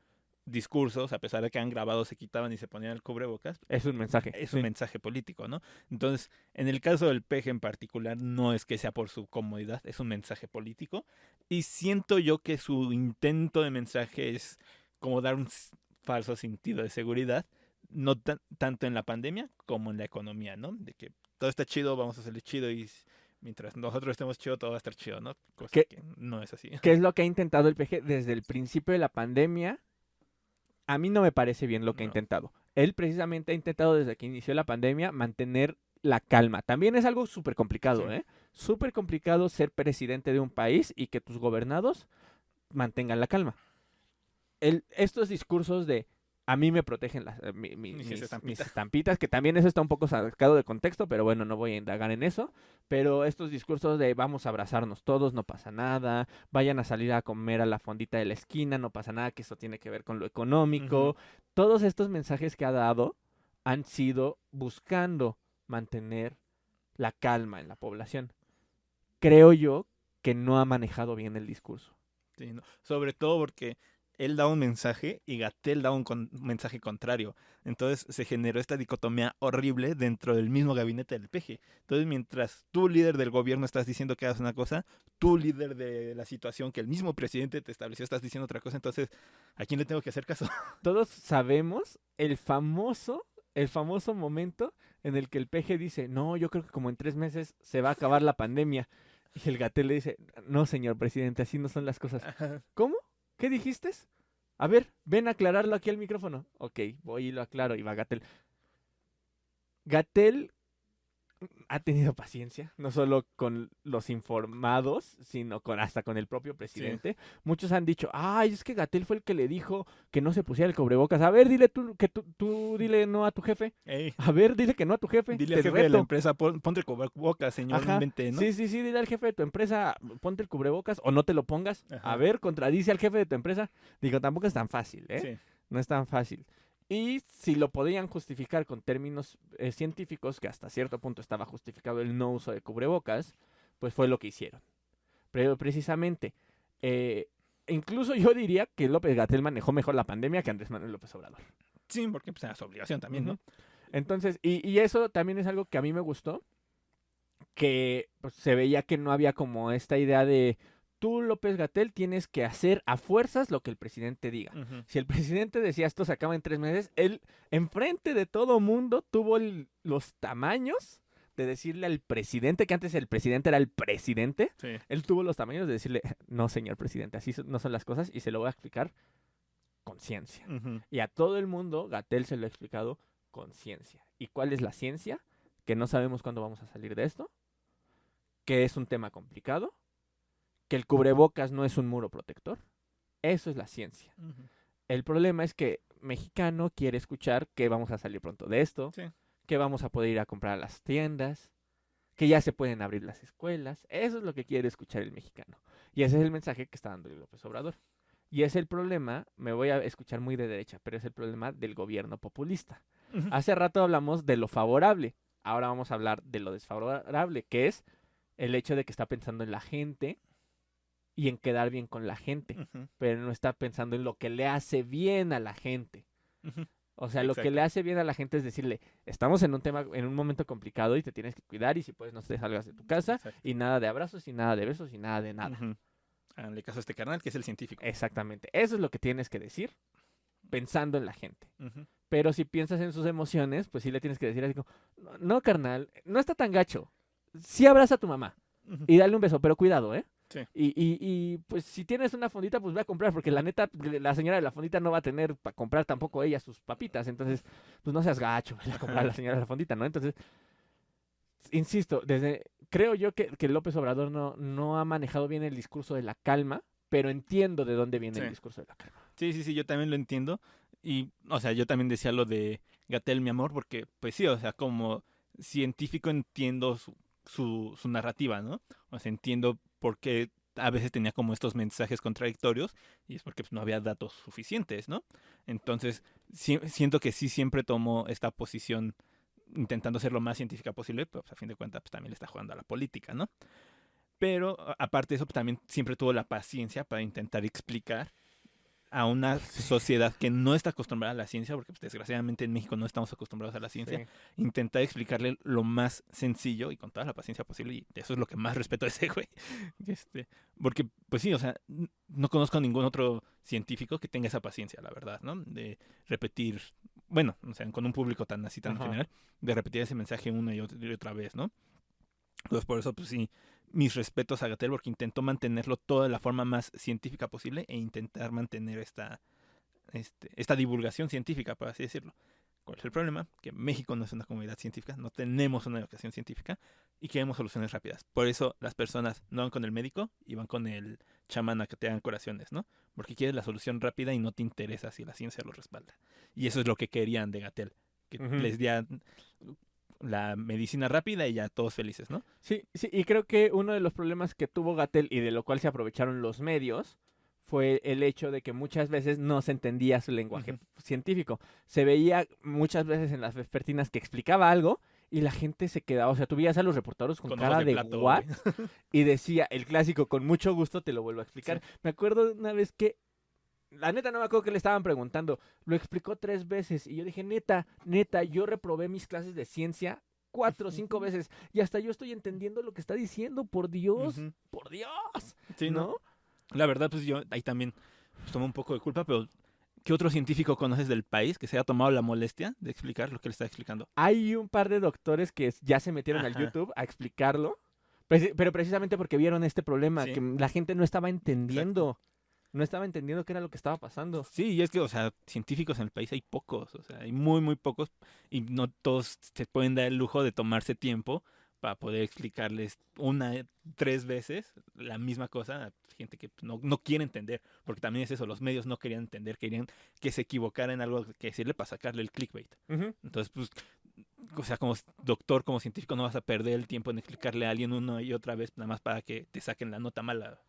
discursos, a pesar de que han grabado, se quitaban y se ponían el cubrebocas. Es un mensaje. Es un mensaje político, ¿no? Entonces, en el caso del peje en particular, no es que sea por su comodidad, es un mensaje político. Y siento yo que su intento de mensaje es como dar un falso sentido de seguridad, no tanto en la pandemia como en la economía, ¿no? De que todo está chido, vamos a hacerle chido y mientras nosotros estemos chido, todo va a estar chido, ¿no? Cosa que no es así. ¿Qué es lo que ha intentado el peje desde el principio de la pandemia? A mí no me parece bien lo que ha intentado. Él precisamente ha intentado desde que inició la pandemia mantener la calma. También es algo súper complicado, ¿eh? Súper complicado ser presidente de un país y que tus gobernados mantengan la calma. Estos discursos de a mí me protegen mis estampitas, que también eso está un poco sacado de contexto, pero bueno, no voy a indagar en eso. Pero estos discursos de vamos a abrazarnos todos, no pasa nada, vayan a salir a comer a la fondita de la esquina, no pasa nada, que eso tiene que ver con lo económico. Todos estos mensajes que ha dado han sido buscando mantener la calma en la población. Creo yo que no ha manejado bien el discurso. Sí, no. Sobre todo porque él da un mensaje y Gatell da un mensaje contrario. Entonces se generó esta dicotomía horrible dentro del mismo gabinete del PG. Entonces mientras tú, líder del gobierno, estás diciendo que hagas una cosa, tú, líder de la situación que el mismo presidente te estableció, estás diciendo otra cosa. Entonces, ¿a quién le tengo que hacer caso? Todos sabemos el famoso momento en el que el PG dice, no, yo creo que como en 3 meses se va a acabar la pandemia. Y el Gatell le dice, no, señor presidente, así no son las cosas. ¿Cómo? ¿Qué dijiste? A ver, ven a aclararlo aquí al micrófono. Ok, voy y lo aclaro. Y va Gatell. Gatell ha tenido paciencia, no solo con los informados, sino hasta con el propio presidente. Sí. Muchos han dicho, ay, es que Gatell fue el que le dijo que no se pusiera el cubrebocas. A ver, dile tú dile no a tu jefe. Ey. A ver, dile que no a tu jefe. Dile al jefe de la empresa, ponte el cubrebocas, señor. Invente, ¿no? Sí, dile al jefe de tu empresa, ponte el cubrebocas o no te lo pongas. Ajá. A ver, contradice al jefe de tu empresa. Digo, tampoco es tan fácil, ¿eh? Sí. No es tan fácil. Y si lo podían justificar con términos científicos, que hasta cierto punto estaba justificado el no uso de cubrebocas, pues fue lo que hicieron. Pero precisamente, incluso yo diría que López-Gatell manejó mejor la pandemia que Andrés Manuel López Obrador. Sí, porque pues, era su obligación también, ¿no? Entonces, y eso también es algo que a mí me gustó, que pues, se veía que no había como esta idea de tú, López-Gatell, tienes que hacer a fuerzas lo que el presidente diga. Si el presidente decía esto se acaba en 3 meses, él, enfrente de todo mundo, tuvo los tamaños de decirle al presidente, que antes el presidente era el presidente, Sí. él tuvo los tamaños de decirle, no, señor presidente, así no son las cosas, y se lo voy a explicar con ciencia. Ujú. Y a todo el mundo, Gatell se lo ha explicado con ciencia. ¿Y cuál es la ciencia? Que no sabemos cuándo vamos a salir de esto, que es un tema complicado, que el cubrebocas no es un muro protector. Eso es la ciencia. Ujú. El problema es que mexicano quiere escuchar que vamos a salir pronto de esto, Sí. que vamos a poder ir a comprar a las tiendas, que ya se pueden abrir las escuelas. Eso es lo que quiere escuchar el mexicano. Y ese es el mensaje que está dando el López Obrador. Y es el problema, me voy a escuchar muy de derecha, pero es el problema del gobierno populista. Ujú. Hace rato hablamos de lo favorable, ahora vamos a hablar de lo desfavorable, que es el hecho de que está pensando en la gente y en quedar bien con la gente, Ujú. pero no está pensando en lo que le hace bien a la gente. Ujú. O sea, lo que le Exacto. hace bien a la gente es decirle, estamos en un tema, en un momento complicado y te tienes que cuidar y si puedes no te salgas de tu casa Exacto. y nada de abrazos y nada de besos y nada de nada. Ujú. Háganle caso a este carnal que es el científico. Exactamente. Eso es lo que tienes que decir pensando en la gente. Ujú. Pero si piensas en sus emociones, pues sí le tienes que decir así como, no, no, carnal, no está tan gacho. Sí abraza a tu mamá Ujú. y dale un beso, pero cuidado, ¿eh? Sí. Y pues si tienes una fondita, pues ve a comprar, porque la neta, la señora de la fondita no va a tener para comprar tampoco ella sus papitas. Entonces, pues no seas gacho, vele a comprar a la señora de la fondita, ¿no? Entonces, insisto, creo yo que López Obrador no ha manejado bien el discurso de la calma, pero entiendo de dónde viene Sí. el discurso de la calma. Sí, sí, sí, yo también lo entiendo. Y, o sea, yo también decía lo de Gatell, mi amor, porque, pues sí, o sea, como científico entiendo su narrativa, ¿no? O sea, entiendo por qué a veces tenía como estos mensajes contradictorios y es porque pues, no había datos suficientes, ¿no? Entonces, siento que sí siempre tomó esta posición intentando ser lo más científica posible, pero pues, a fin de cuentas pues, también le está jugando a la política, ¿no? Pero aparte de eso, pues, también siempre tuvo la paciencia para intentar explicar a una sociedad que no está acostumbrada a la ciencia, porque pues, desgraciadamente en México no estamos acostumbrados a la ciencia, Sí. intentar explicarle lo más sencillo y con toda la paciencia posible, y eso es lo que más respeto a ese güey. Porque, pues sí, o sea, no conozco a ningún otro científico que tenga esa paciencia, la verdad, ¿no? De repetir, bueno, o sea, con un público tan así, tan Ajá. general, de repetir ese mensaje una y otra vez, ¿no? Entonces, por eso, pues sí, mis respetos a Gatell porque intentó mantenerlo todo de la forma más científica posible e intentar mantener esta divulgación científica, por así decirlo. ¿Cuál es el problema? Que México no es una comunidad científica, no tenemos una educación científica y queremos soluciones rápidas. Por eso las personas no van con el médico y van con el chamán a que te hagan curaciones, ¿no? Porque quieres la solución rápida y no te interesa si la ciencia lo respalda. Y eso es lo que querían de Gatell, que Ujú. les diera la medicina rápida y ya todos felices, ¿no? Sí, sí, y creo que uno de los problemas que tuvo Gatell y de lo cual se aprovecharon los medios fue el hecho de que muchas veces no se entendía su lenguaje Ujú. científico. Se veía muchas veces en las vespertinas que explicaba algo y la gente se quedaba, o sea, tú veías a los reporteros con Con cara ojos de de plato, ¿what? güey. Y decía, el clásico, con mucho gusto te lo vuelvo a explicar. Sí. Me acuerdo una vez que, la neta no me acuerdo que le estaban preguntando, lo explicó 3 veces y yo dije, neta, yo reprobé mis clases de ciencia 4 o 5 veces y hasta yo estoy entendiendo lo que está diciendo, por Dios, Ujú. por Dios, Sí, no. ¿no? La verdad, pues yo ahí también pues, tomo un poco de culpa, pero ¿qué otro científico conoces del país que se haya tomado la molestia de explicar lo que le está explicando? Hay un par de doctores que ya se metieron al Ajá. YouTube a explicarlo, pero precisamente porque vieron este problema, Sí, que la gente no estaba exacto. entendiendo, no estaba entendiendo qué era lo que estaba pasando. Sí, y es que, o sea, científicos en el país hay pocos, o sea, hay muy, muy pocos, y no todos se pueden dar el lujo de tomarse tiempo para poder explicarles 3 veces la misma cosa a gente que no quiere entender, porque también es eso, los medios no querían entender, querían que se equivocara en algo que decirle para sacarle el clickbait. Ujú. Entonces, pues, o sea, como doctor, como científico, no vas a perder el tiempo en explicarle a alguien una y otra vez, nada más para que te saquen la nota mala.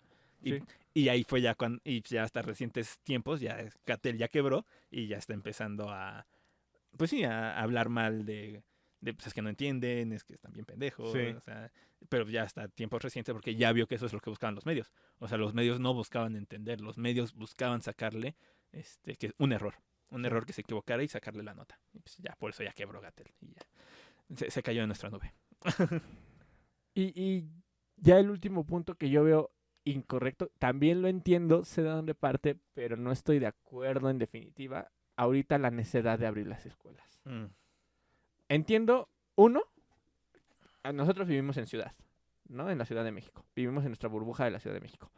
Y, Sí. y ahí fue ya cuando, y ya hasta recientes tiempos, ya Catel ya quebró y ya está empezando a, pues sí, a hablar mal de pues es que no entienden, es que están bien pendejos, Sí. o sea, pero ya hasta tiempos recientes porque ya vio que eso es lo que buscaban los medios. O sea, los medios no buscaban entender, los medios buscaban sacarle que un Sí. error que se equivocara y sacarle la nota. Y pues ya por eso ya quebró Gatel y ya se cayó de nuestra nube. Y ya el último punto que yo veo incorrecto, también lo entiendo, sé de dónde parte, pero no estoy de acuerdo en definitiva. Ahorita la necesidad de abrir las escuelas. Mm. Entiendo, uno, nosotros vivimos en ciudad, ¿no? En la Ciudad de México. Vivimos en nuestra burbuja de la Ciudad de México.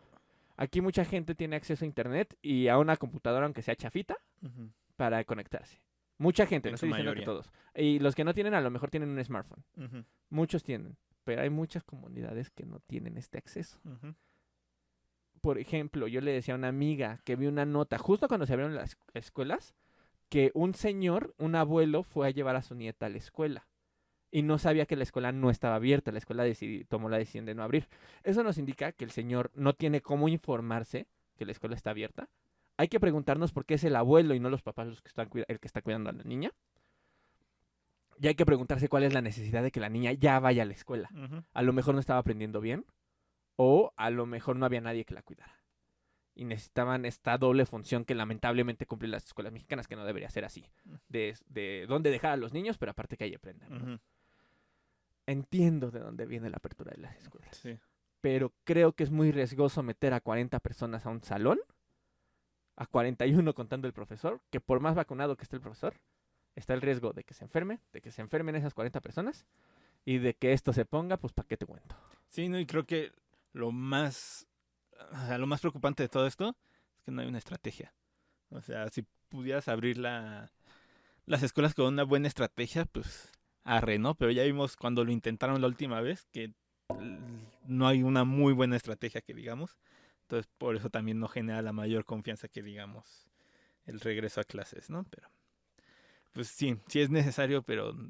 Aquí mucha gente tiene acceso a internet y a una computadora, aunque sea chafita, Ujú. para conectarse. Mucha gente, no En su estoy diciendo que mayoría. todos. Y los que no tienen, a lo mejor tienen un smartphone. Ujú, Muchos tienen, pero hay muchas comunidades que no tienen este acceso. ujú, Por ejemplo, yo le decía a una amiga que vi una nota justo cuando se abrieron las escuelas, que un señor, un abuelo, fue a llevar a su nieta a la escuela y no sabía que la escuela no estaba abierta, la escuela tomó la decisión de no abrir. Eso nos indica que el señor no tiene cómo informarse que la escuela está abierta. Hay que preguntarnos por qué es el abuelo y no los papás los que están el que está cuidando a la niña. Y hay que preguntarse cuál es la necesidad de que la niña ya vaya a la escuela. ujú. A lo mejor no estaba aprendiendo bien o a lo mejor no había nadie que la cuidara. Y necesitaban esta doble función que lamentablemente cumplen las escuelas mexicanas, que no debería ser así. De dónde dejar a los niños, pero aparte que ahí aprendan, ¿no? Ujú, Entiendo de dónde viene la apertura de las escuelas, sí. pero creo que es muy riesgoso meter a 40 personas a un salón, a 41 contando el profesor, que por más vacunado que esté el profesor, está el riesgo de que se enferme, de que se enfermen esas 40 personas y de que esto se ponga, pues, ¿para qué te cuento? Sí, no, y creo que lo más, o sea, lo más preocupante de todo esto es que no hay una estrategia. O sea, si pudieras abrir las escuelas con una buena estrategia, pues arre, ¿no? Pero ya vimos cuando lo intentaron la última vez que no hay una muy buena estrategia que digamos. Entonces, por eso también no genera la mayor confianza que digamos el regreso a clases, ¿no? Pero, pues sí, sí es necesario, pero ¿qué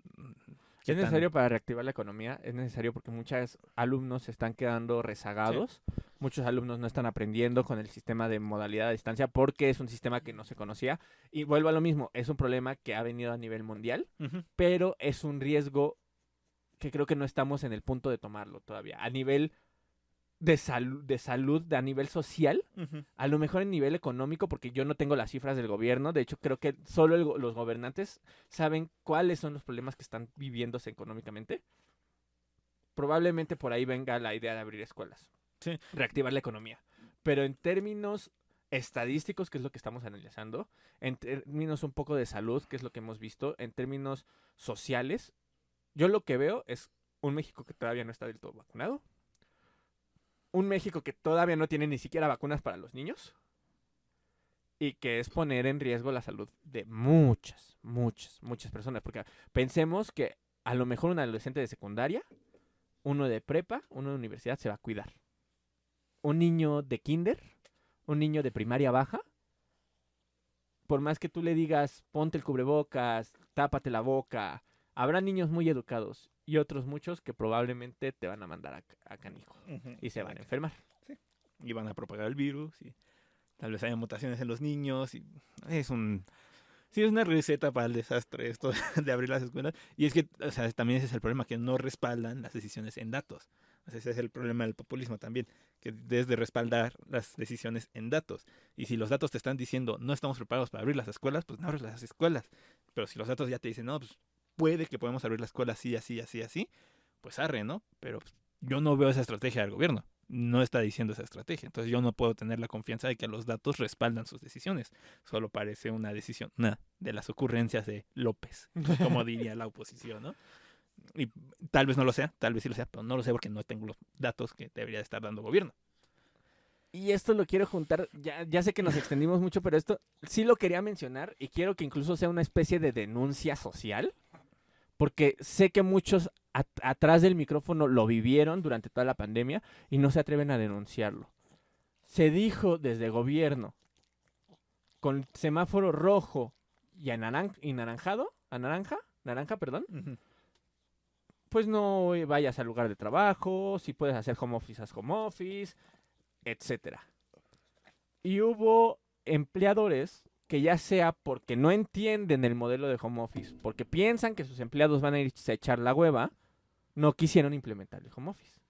Es tan? necesario para reactivar la economía, es necesario porque muchos alumnos se están quedando Sí. rezagados, muchos alumnos no están aprendiendo con el sistema de modalidad a distancia porque es un sistema que no se conocía. Y vuelvo a lo mismo, es un problema que ha venido a nivel mundial, Ujú, pero es un riesgo que creo que no estamos en el punto de tomarlo todavía. A nivel de salud, a nivel social, ujú. a lo mejor en nivel económico, porque yo no tengo las cifras del gobierno. De hecho, creo que solo los gobernantes saben cuáles son los problemas que están viviéndose económicamente. Probablemente por ahí venga la idea de abrir escuelas, Sí. reactivar la economía. Pero en términos estadísticos, que es lo que estamos analizando, en términos un poco de salud, que es lo que hemos visto, en términos sociales, yo lo que veo es un México que todavía no está del todo vacunado, un México que todavía no tiene ni siquiera vacunas para los niños y que es poner en riesgo la salud de muchas, muchas, muchas personas. Porque pensemos que a lo mejor un adolescente de secundaria, uno de prepa, uno de universidad se va a cuidar. Un niño de kinder, un niño de primaria baja, por más que tú le digas, ponte el cubrebocas, tápate la boca, habrá niños muy educados y otros muchos que probablemente te van a mandar a canijo Ujú, y se van a exacto. enfermar. Sí. Y van a propagar el virus y tal vez haya mutaciones en los niños y es un sí es una receta para el desastre esto de abrir las escuelas y es que o sea, también ese es el problema que no respaldan las decisiones en datos. O sea, ese es el problema del populismo también, que debes de respaldar las decisiones en datos. Y si los datos te están diciendo no estamos preparados para abrir las escuelas, pues no abres las escuelas. Pero si los datos ya te dicen, no, pues puede que podemos abrir la escuela así, así, así, así, pues arre, ¿no? Pero pues, yo no veo esa estrategia del gobierno. No está diciendo esa estrategia. Entonces yo no puedo tener la confianza de que los datos respaldan sus decisiones. Solo parece una decisión, una de las ocurrencias de López, como diría la oposición, ¿no? Y tal vez no lo sea, tal vez sí lo sea, pero no lo sé porque no tengo los datos que debería estar dando el gobierno. Y esto lo quiero juntar, ya sé que nos extendimos mucho, pero esto sí lo quería mencionar y quiero que incluso sea una especie de denuncia social, porque sé que muchos atrás del micrófono lo vivieron durante toda la pandemia y no se atreven a denunciarlo. Se dijo desde gobierno, con semáforo rojo y naranjado, naranja, perdón, Ujú. pues no vayas al lugar de trabajo, si puedes hacer home office, haz home office, etcétera. Y hubo empleadores que ya sea porque no entienden el modelo de home office, porque piensan que sus empleados van a irse a echar la hueva, no quisieron implementar el home office.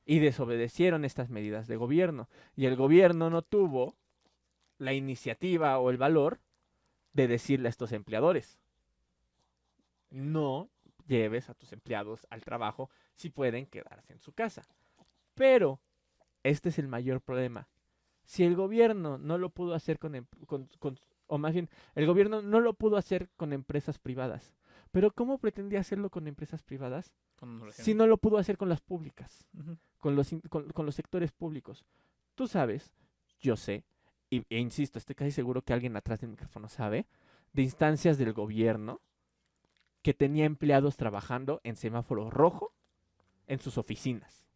Y desobedecieron estas medidas de gobierno. Y el gobierno no tuvo la iniciativa o el valor de decirle a estos empleadores, no lleves a tus empleados al trabajo si pueden quedarse en su casa. Pero este es el mayor problema. Si el gobierno no lo pudo hacer o más bien, el gobierno no lo pudo hacer con empresas privadas, Pero ¿cómo pretendía hacerlo con empresas privadas Cuando no lo si hacían. no lo pudo hacer con las públicas, Ujú. con los sectores públicos? Tú sabes, yo sé, e insisto, estoy casi seguro que alguien atrás del micrófono sabe, de instancias del gobierno que tenía empleados trabajando en semáforo rojo en sus oficinas.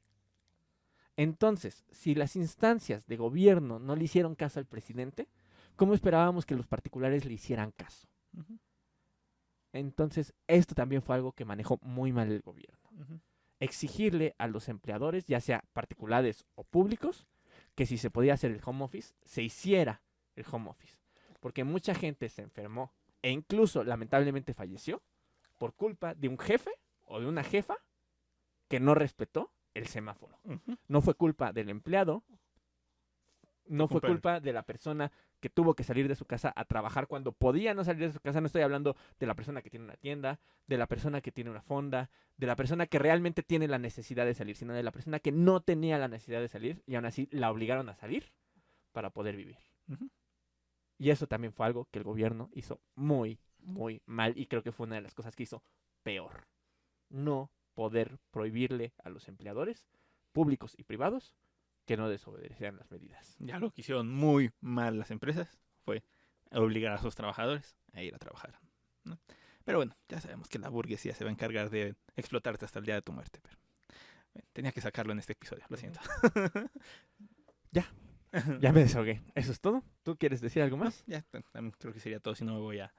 Entonces, si las instancias de gobierno no le hicieron caso al presidente, ¿cómo esperábamos que los particulares le hicieran caso? Ujú. Entonces, esto también fue algo que manejó muy mal el gobierno. Ujú. Exigirle a los empleadores, ya sea particulares o públicos, que si se podía hacer el home office, se hiciera el home office. Porque mucha gente se enfermó e incluso lamentablemente falleció por culpa de un jefe o de una jefa que no respetó el semáforo. Ujú. No fue culpa del empleado, no fue culpa de la persona que tuvo que salir de su casa a trabajar cuando podía no salir de su casa. No estoy hablando de la persona que tiene una tienda, de la persona que tiene una fonda, de la persona que realmente tiene la necesidad de salir, sino de la persona que no tenía la necesidad de salir y aún así la obligaron a salir para poder vivir. Ujú. Y eso también fue algo que el gobierno hizo muy, muy mal y creo que fue una de las cosas que hizo peor. No poder prohibirle a los empleadores, públicos y privados, que no desobedecieran las medidas. Ya lo que hicieron muy mal las empresas fue obligar a sus trabajadores a ir a trabajar, ¿no? Pero bueno, ya sabemos que la burguesía se va a encargar de explotarte hasta el día de tu muerte. Pero tenía que sacarlo en este episodio, lo siento. Ya me desahogué. Eso es todo. ¿Tú quieres decir algo No, más? ya también creo que sería todo, si no me voy a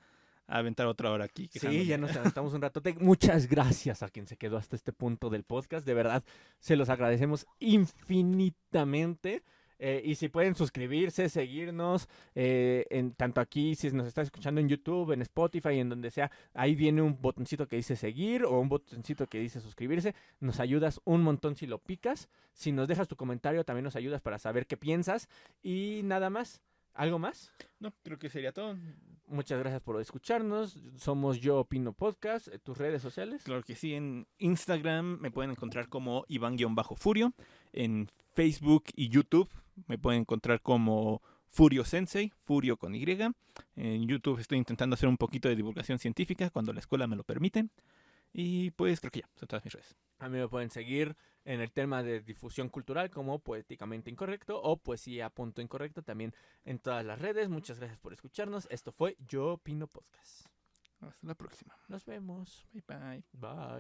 aventar otra hora aquí Sí, quejándome. ya nos aventamos un ratote. Muchas gracias a quien se quedó hasta este punto del podcast. De verdad, se los agradecemos infinitamente. Y si pueden suscribirse, seguirnos, tanto aquí, si nos estás escuchando en YouTube, en Spotify, en donde sea, ahí viene un botoncito que dice seguir o un botoncito que dice suscribirse. Nos ayudas un montón si lo picas. Si nos dejas tu comentario, también nos ayudas para saber qué piensas. Y nada más. ¿Algo más? No, creo que sería todo. Muchas gracias por escucharnos. Somos Yo Opino Podcast. ¿Tus redes sociales? Claro que sí, en Instagram me pueden encontrar como Iván-Furio. En Facebook y YouTube me pueden encontrar como Furio Sensei, Furio con Y. En YouTube estoy intentando hacer un poquito de divulgación científica cuando la escuela me lo permite. Y pues creo que ya, son todas mis redes. A mí me pueden seguir en el tema de difusión cultural como Poéticamente Incorrecto o Poesía Punto Incorrecto también en todas las redes. Muchas gracias por escucharnos. Esto fue Yo Opino Podcast. Hasta la próxima. Nos vemos. Bye bye. Bye.